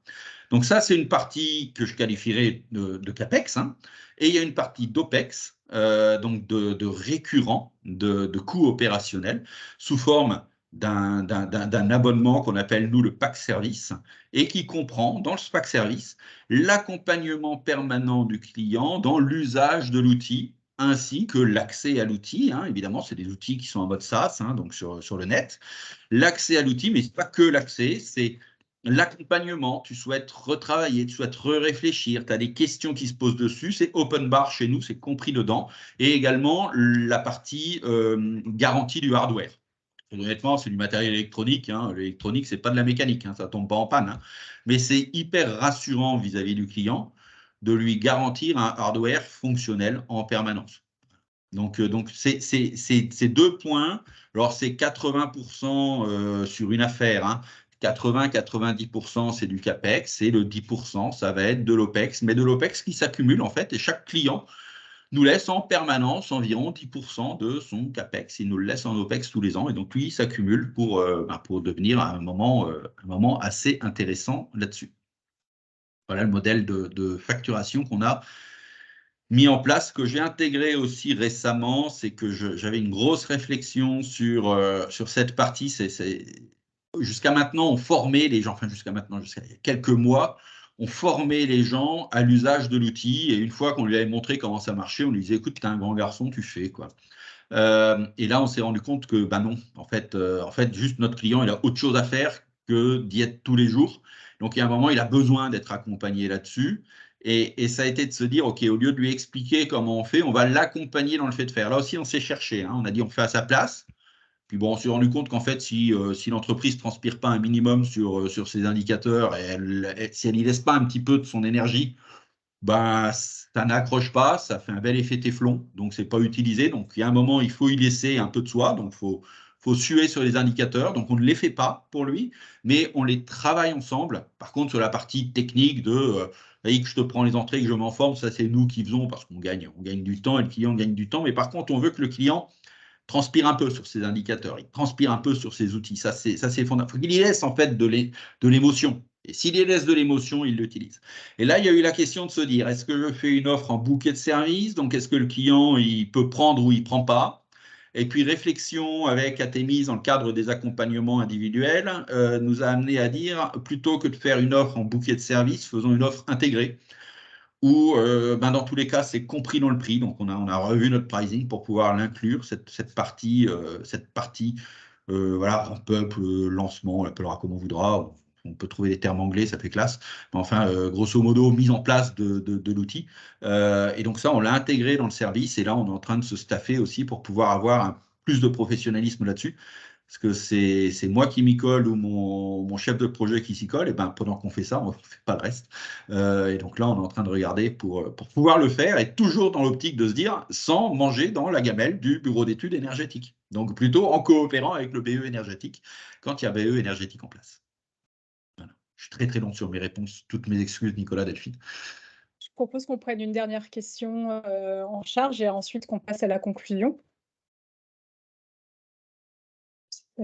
Donc ça, c'est une partie que je qualifierais de CAPEX. Hein. Et il y a une partie d'OPEX, donc de récurrent, de coûts opérationnels, sous forme d'un abonnement qu'on appelle, nous, le pack service, et qui comprend, dans ce pack service, l'accompagnement permanent du client dans l'usage de l'outil, ainsi que l'accès à l'outil. Hein. Évidemment, c'est des outils qui sont en mode SaaS, hein, donc sur le net. L'accès à l'outil, mais ce n'est pas que l'accès, c'est l'accompagnement. Tu souhaites retravailler, tu souhaites réfléchir, tu as des questions qui se posent dessus. C'est open bar chez nous, c'est compris dedans. Et également la partie garantie du hardware. Honnêtement, c'est du matériel électronique. Hein. L'électronique, ce n'est pas de la mécanique, hein. Ça ne tombe pas en panne. Hein. Mais c'est hyper rassurant vis-à-vis du client de lui garantir un hardware fonctionnel en permanence. Donc c'est 2 points. Alors, c'est 80% sur une affaire. Hein. 80-90%, c'est du CAPEX. Et le 10%, ça va être de l'OPEX. Mais de l'OPEX qui s'accumule, en fait. Et chaque client nous laisse en permanence environ 10% de son CAPEX. Il nous le laisse en OPEX tous les ans. Et donc, lui, il s'accumule pour devenir un moment assez intéressant là-dessus. Voilà le modèle de facturation qu'on a mis en place, que j'ai intégré aussi récemment. C'est que j'avais une grosse réflexion sur cette partie. Jusqu'à maintenant, on formait les gens, enfin jusqu'à quelques mois, on formait les gens à l'usage de l'outil. Et une fois qu'on lui avait montré comment ça marchait, on lui disait, écoute, tu es un grand garçon, tu fais, quoi. Et là, on s'est rendu compte que, ben non, en fait, juste notre client, il a autre chose à faire que d'y être tous les jours. Donc, il y a un moment, il a besoin d'être accompagné là-dessus. Et ça a été de se dire, OK, au lieu de lui expliquer comment on fait, on va l'accompagner dans le fait de faire. Là aussi, on s'est cherché. Hein. On a dit, on fait à sa place. Puis bon, on s'est rendu compte qu'en fait, si l'entreprise ne transpire pas un minimum sur ses indicateurs et si elle n'y laisse pas un petit peu de son énergie, ben, ça n'accroche pas, ça fait un bel effet téflon, donc c'est pas utilisé. Donc il y a un moment, il faut y laisser un peu de soi, donc faut suer sur les indicateurs. Donc on ne les fait pas pour lui, mais on les travaille ensemble. Par contre, sur la partie technique de que je te prends les entrées, que je m'en forme, ça c'est nous qui faisons parce qu'on gagne du temps et le client gagne du temps. Mais par contre, on veut que le client transpire un peu sur ses indicateurs, il transpire un peu sur ses outils. Ça, c'est fondamental. Il faut qu'il y laisse en fait de l'émotion. Et s'il y laisse de l'émotion, il l'utilise. Et là, il y a eu la question de se dire, est-ce que je fais une offre en bouquet de services? Donc, est-ce que le client, il peut prendre ou il ne prend pas? Et puis, réflexion avec Atemis dans le cadre des accompagnements individuels nous a amené à dire, plutôt que de faire une offre en bouquet de services, faisons une offre intégrée où dans tous les cas, c'est compris dans le prix. Donc, on a revu notre pricing pour pouvoir l'inclure, cette partie voilà, ramp-up, lancement, on l'appellera comme on voudra. On peut trouver des termes anglais, ça fait classe. Mais enfin, grosso modo, mise en place de l'outil. Et donc ça, on l'a intégré dans le service. Et là, on est en train de se staffer aussi pour pouvoir avoir plus de professionnalisme là-dessus. Parce que c'est moi qui m'y colle ou mon chef de projet qui s'y colle, et ben pendant qu'on fait ça, on ne fait pas le reste. Et donc là, on est en train de regarder pour pouvoir le faire, et toujours dans l'optique de se dire, sans manger dans la gamelle du bureau d'études énergétiques. Donc plutôt en coopérant avec le BE énergétique, quand il y a BE énergétique en place. Voilà. Je suis très très long sur mes réponses. Toutes mes excuses, Nicolas, Delphine. Je propose qu'on prenne une dernière question en charge et ensuite qu'on passe à la conclusion.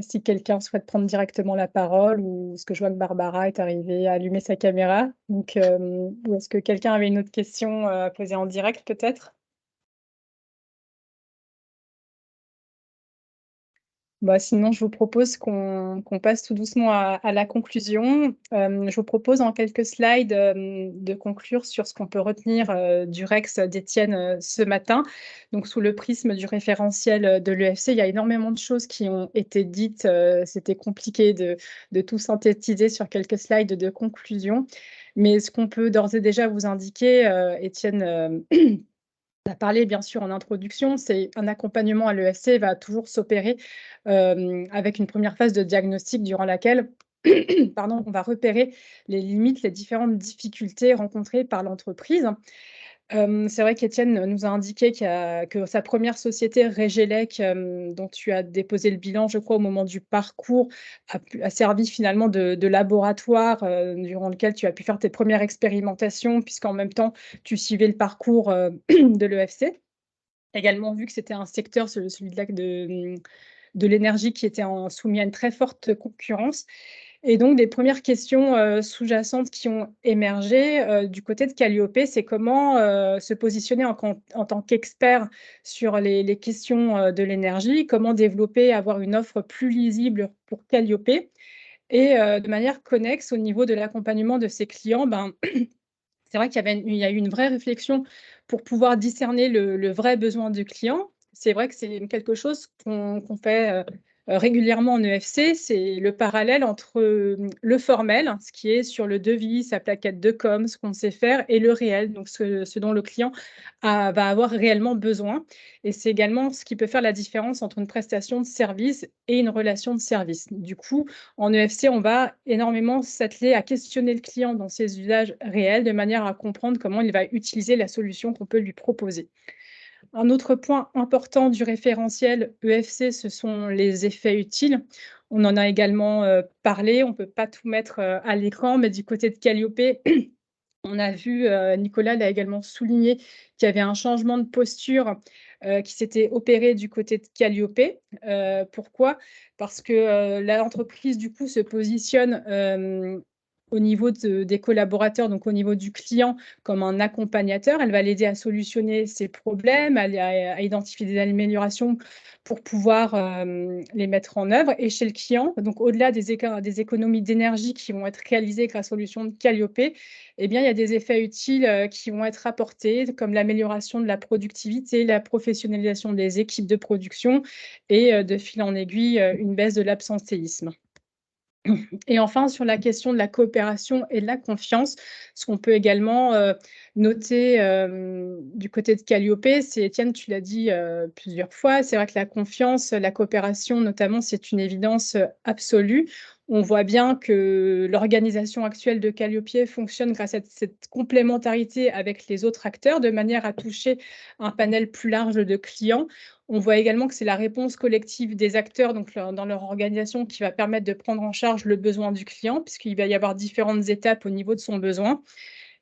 Si quelqu'un souhaite prendre directement la parole, ou ce que je vois que Barbara est arrivée à allumer sa caméra. Donc, ou est-ce que quelqu'un avait une autre question à poser en direct peut-être? Bah, sinon, je vous propose qu'on passe tout doucement à la conclusion. Je vous propose en quelques slides de conclure sur ce qu'on peut retenir du REX d'Étienne ce matin. Donc, sous le prisme du référentiel de l'EFC, il y a énormément de choses qui ont été dites. C'était compliqué de tout synthétiser sur quelques slides de conclusion. Mais ce qu'on peut d'ores et déjà vous indiquer, Étienne a parlé bien sûr en introduction, c'est un accompagnement à l'EFC va toujours s'opérer avec une première phase de diagnostic durant laquelle pardon, on va repérer les limites, les différentes difficultés rencontrées par l'entreprise. C'est vrai qu'Étienne nous a indiqué que sa première société, Regelec, dont tu as déposé le bilan, je crois, au moment du parcours, a servi finalement de laboratoire durant lequel tu as pu faire tes premières expérimentations, puisqu'en même temps, tu suivais le parcours de l'EFC. également vu que c'était un secteur, celui de l'énergie, qui était soumis à une très forte concurrence. Et donc, des premières questions sous-jacentes qui ont émergé du côté de Calliope, c'est comment se positionner en tant qu'expert sur les questions de l'énergie, comment développer, avoir une offre plus lisible pour Calliope et de manière connexe au niveau de l'accompagnement de ses clients. C'est vrai qu'il y a eu une vraie réflexion pour pouvoir discerner le vrai besoin du client. C'est vrai que c'est quelque chose qu'on fait régulièrement en EFC, c'est le parallèle entre le formel, ce qui est sur le devis, sa plaquette de com, ce qu'on sait faire, et le réel, donc ce dont le client va avoir réellement besoin. Et c'est également ce qui peut faire la différence entre une prestation de service et une relation de service. Du coup, en EFC, on va énormément s'atteler à questionner le client dans ses usages réels de manière à comprendre comment il va utiliser la solution qu'on peut lui proposer. Un autre point important du référentiel EFC, ce sont les effets utiles. On en a également parlé, on ne peut pas tout mettre à l'écran, mais du côté de Calliope, on a vu, Nicolas l'a également souligné, qu'il y avait un changement de posture qui s'était opéré du côté de Calliope. Pourquoi? Parce que l'entreprise, du coup, se positionne au niveau des collaborateurs, donc au niveau du client, comme un accompagnateur. Elle va l'aider à solutionner ses problèmes, à identifier des améliorations pour pouvoir les mettre en œuvre. Et chez le client, donc au-delà des économies d'énergie qui vont être réalisées grâce aux solutions de Calliope, eh bien, il y a des effets utiles qui vont être apportés, comme l'amélioration de la productivité, la professionnalisation des équipes de production et de fil en aiguille, une baisse de l'absentéisme. Et enfin, sur la question de la coopération et de la confiance, ce qu'on peut également noter du côté de Calliope, c'est, Étienne, tu l'as dit plusieurs fois, c'est vrai que la confiance, la coopération notamment, c'est une évidence absolue. On voit bien que l'organisation actuelle de Calliope fonctionne grâce à cette complémentarité avec les autres acteurs, de manière à toucher un panel plus large de clients. On voit également que c'est la réponse collective des acteurs donc dans leur organisation qui va permettre de prendre en charge le besoin du client, puisqu'il va y avoir différentes étapes au niveau de son besoin.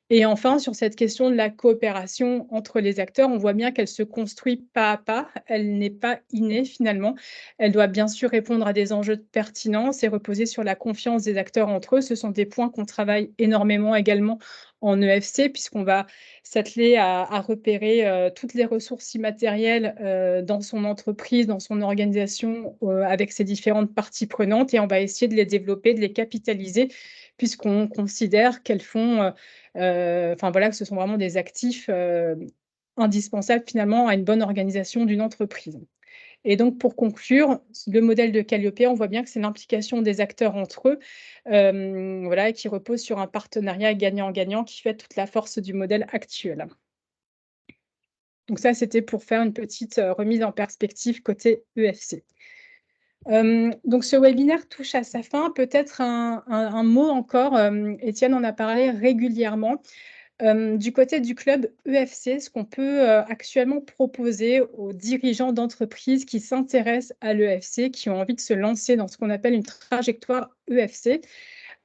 Et enfin, sur cette question de la coopération entre les acteurs, on voit bien qu'elle se construit pas à pas. Elle n'est pas innée finalement. Elle doit bien sûr répondre à des enjeux de pertinence et reposer sur la confiance des acteurs entre eux. Ce sont des points qu'on travaille énormément également en EFC, puisqu'on va s'atteler à repérer toutes les ressources immatérielles dans son entreprise, dans son organisation, avec ses différentes parties prenantes, et on va essayer de les développer, de les capitaliser, puisqu'on considère qu'elles font enfin voilà, que ce sont vraiment des actifs indispensables finalement à une bonne organisation d'une entreprise. Et donc pour conclure, le modèle de Calliope, on voit bien que c'est l'implication des acteurs entre eux, voilà, qui repose sur un partenariat gagnant-gagnant qui fait toute la force du modèle actuel. Donc ça, c'était pour faire une petite remise en perspective côté EFC. Donc ce webinaire touche à sa fin. Peut-être un mot encore, Étienne en a parlé régulièrement. Du côté du club EFC, ce qu'on peut actuellement proposer aux dirigeants d'entreprises qui s'intéressent à l'EFC, qui ont envie de se lancer dans ce qu'on appelle une trajectoire EFC,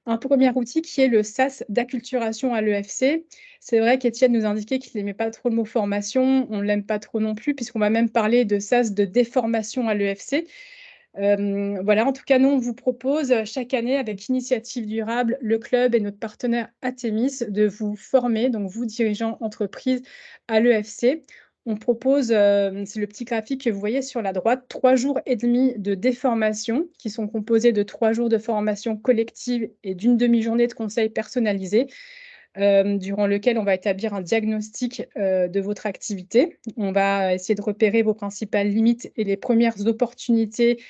un premier outil qui est le SaaS d'acculturation à l'EFC. C'est vrai qu'Étienne nous indiquait qu'il n'aimait pas trop le mot formation, on ne l'aime pas trop non plus, puisqu'on va même parler de SaaS de déformation à l'EFC. Voilà, en tout cas, nous, on vous propose chaque année, avec Initiative Durable, le club et notre partenaire Atemis, de vous former, donc vous, dirigeants entreprises, à l'EFC. On propose, c'est le petit graphique que vous voyez sur la droite, 3 jours et demi de déformation, qui sont composés de 3 jours de formation collective et d'une demi-journée de conseils personnalisés, durant lequel on va établir un diagnostic de votre activité. On va essayer de repérer vos principales limites et les premières opportunités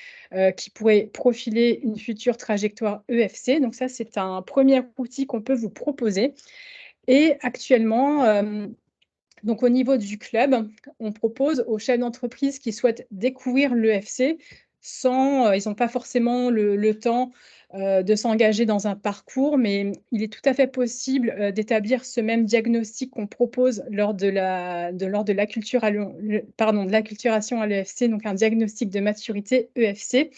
qui pourraient profiler une future trajectoire EFC. Donc ça, c'est un premier outil qu'on peut vous proposer. Et actuellement, donc au niveau du club, on propose aux chefs d'entreprise qui souhaitent découvrir l'EFC sans, ils n'ont pas forcément le temps de s'engager dans un parcours, mais il est tout à fait possible d'établir ce même diagnostic qu'on propose lors de l'acculturation à l'EFC, donc un diagnostic de maturité EFC.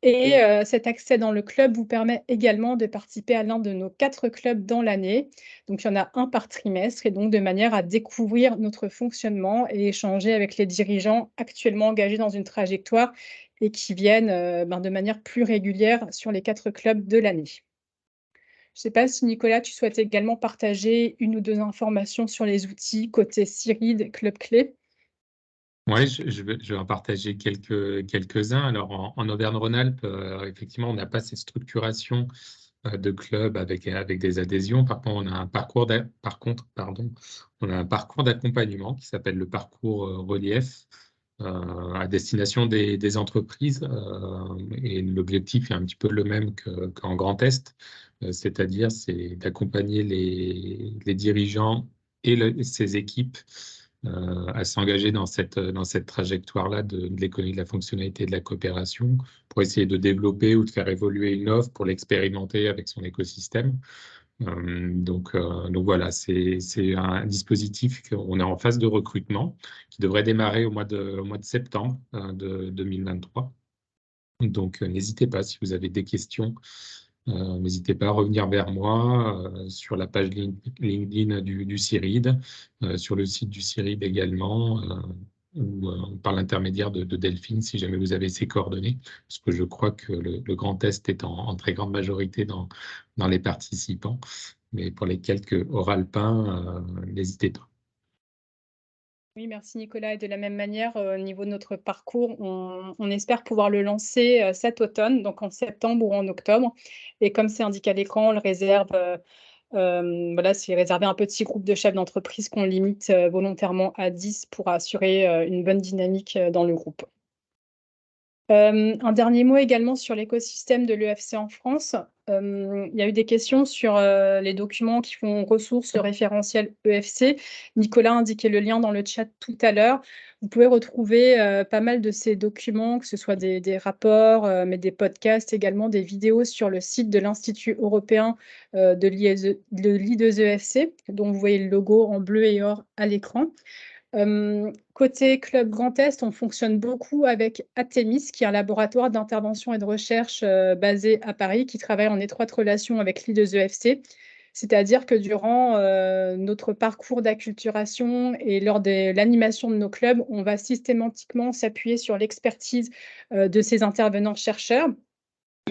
Et cet accès dans le club vous permet également de participer à l'un de nos 4 clubs dans l'année. Donc, il y en a un par trimestre et donc de manière à découvrir notre fonctionnement et échanger avec les dirigeants actuellement engagés dans une trajectoire et qui viennent de manière plus régulière sur les 4 clubs de l'année. Je ne sais pas si Nicolas, tu souhaites également partager 1 ou 2 informations sur les outils côté CIRID, Club Clé? Oui, je vais en partager quelques-uns. Alors, en Auvergne-Rhône-Alpes, effectivement, on n'a pas cette structuration de club avec des adhésions. Par contre, on a un parcours d'accompagnement qui s'appelle le parcours Relief à destination des entreprises. Et l'objectif est un petit peu le même qu'en Grand Est, c'est-à-dire c'est d'accompagner les dirigeants et ses équipes à s'engager dans cette trajectoire-là de l'économie de la fonctionnalité et de la coopération pour essayer de développer ou de faire évoluer une offre, pour l'expérimenter avec son écosystème. Donc voilà, c'est un dispositif qu'on est en phase de recrutement qui devrait démarrer au mois de septembre de 2023. Donc n'hésitez pas, si vous avez des questions, n'hésitez pas à revenir vers moi sur la page LinkedIn du CIRID, sur le site du CIRID également, ou par l'intermédiaire de Delphine, si jamais vous avez ses coordonnées, parce que je crois que le Grand Est est en très grande majorité dans les participants, mais pour les quelques oralpins, n'hésitez pas. Oui, merci Nicolas. Et de la même manière, au niveau de notre parcours, on espère pouvoir le lancer cet automne, donc en septembre ou en octobre. Et comme c'est indiqué à l'écran, on le réserve, voilà, c'est réservé à un petit groupe de chefs d'entreprise qu'on limite volontairement à 10 pour assurer une bonne dynamique dans le groupe. Un dernier mot également sur l'écosystème de l'EFC en France. Il y a eu des questions sur les documents qui font ressource le référentiel EFC. Nicolas a indiqué le lien dans le chat tout à l'heure. Vous pouvez retrouver pas mal de ces documents, que ce soit des rapports, mais des podcasts également, des vidéos sur le site de l'Institut européen de l'I2EFC, dont vous voyez le logo en bleu et or à l'écran. Côté Club Grand Est, on fonctionne beaucoup avec Atemis, qui est un laboratoire d'intervention et de recherche basé à Paris, qui travaille en étroite relation avec l'I2EFC. C'est-à-dire que durant notre parcours d'acculturation et lors de l'animation de nos clubs, on va systématiquement s'appuyer sur l'expertise de ces intervenants chercheurs,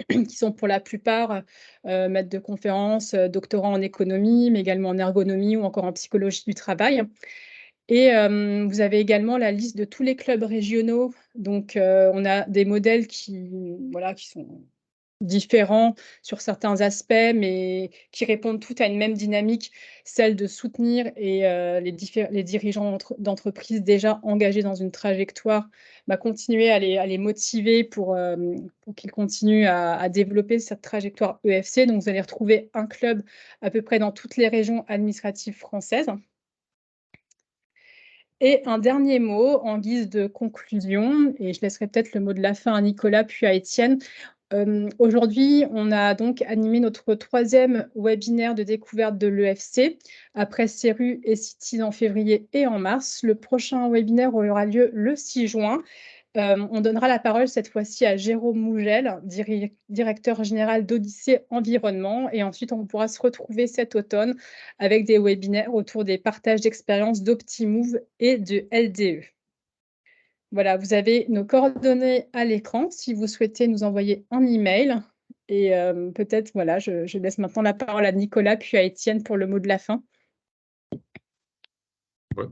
qui sont pour la plupart maîtres de conférences, doctorants en économie, mais également en ergonomie ou encore en psychologie du travail. Et vous avez également la liste de tous les clubs régionaux. Donc, on a des modèles qui sont différents sur certains aspects, mais qui répondent toutes à une même dynamique, celle de soutenir les dirigeants d'entreprises déjà engagés dans une trajectoire, continuer à les motiver pour qu'ils continuent à développer cette trajectoire EFC. Donc, vous allez retrouver un club à peu près dans toutes les régions administratives françaises. Et un dernier mot en guise de conclusion, et je laisserai peut-être le mot de la fin à Nicolas puis à Étienne. Aujourd'hui, on a donc animé notre 3e webinaire de découverte de l'EFC, après CERU et CITIS en février et en mars. Le prochain webinaire aura lieu le 6 juin. On donnera la parole cette fois-ci à Jérôme Mougel, directeur général d'Odyssée Environnement. Et ensuite, on pourra se retrouver cet automne avec des webinaires autour des partages d'expériences d'Optimove et de LDE. Voilà, vous avez nos coordonnées à l'écran si vous souhaitez nous envoyer un email. Et peut-être, voilà, je laisse maintenant la parole à Nicolas puis à Étienne pour le mot de la fin.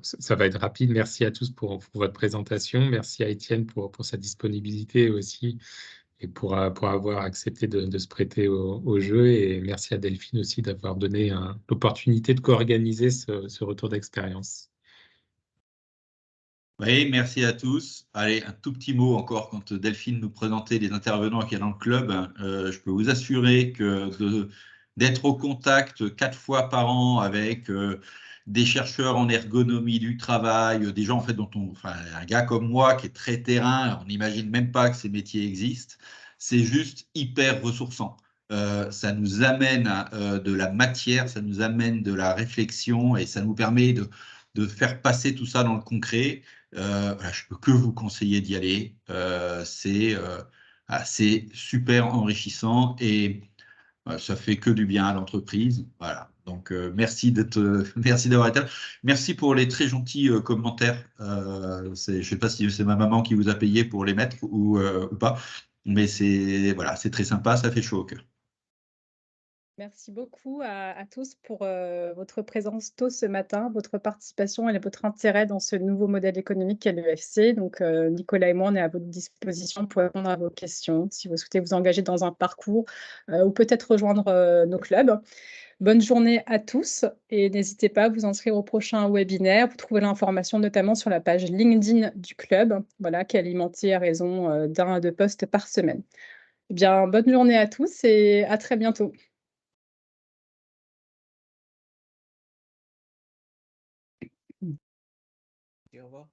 Ça va être rapide. Merci à tous pour votre présentation. Merci à Étienne pour sa disponibilité aussi et pour avoir accepté de se prêter au jeu. Et merci à Delphine aussi d'avoir donné l'opportunité de co-organiser ce retour d'expérience. Oui, merci à tous. Allez, un tout petit mot encore quand Delphine nous présentait les intervenants qu'il y a dans le club. Je peux vous assurer que d'être au contact 4 fois par an avec des chercheurs en ergonomie du travail, des gens en fait un gars comme moi qui est très terrain, on n'imagine même pas que ces métiers existent. C'est juste hyper ressourçant. Ça nous amène de la matière, ça nous amène de la réflexion et ça nous permet de faire passer tout ça dans le concret. Je peux que vous conseiller d'y aller. C'est c'est super enrichissant et ça fait que du bien à l'entreprise. Voilà. Donc, merci d'avoir été là. Merci pour les très gentils commentaires. Je ne sais pas si c'est ma maman qui vous a payé pour les mettre ou pas, mais voilà, c'est très sympa, ça fait chaud au cœur. Merci beaucoup à tous pour votre présence tôt ce matin, votre participation et votre intérêt dans ce nouveau modèle économique qu'est l'EFC. Donc, Nicolas et moi, on est à votre disposition pour répondre à vos questions si vous souhaitez vous engager dans un parcours ou peut-être rejoindre nos clubs. Bonne journée à tous et n'hésitez pas à vous inscrire au prochain webinaire. Vous trouvez l'information notamment sur la page LinkedIn du club, voilà, qui est alimentée à raison d'1 à 2 posts par semaine. Eh bien, bonne journée à tous et à très bientôt. Au revoir.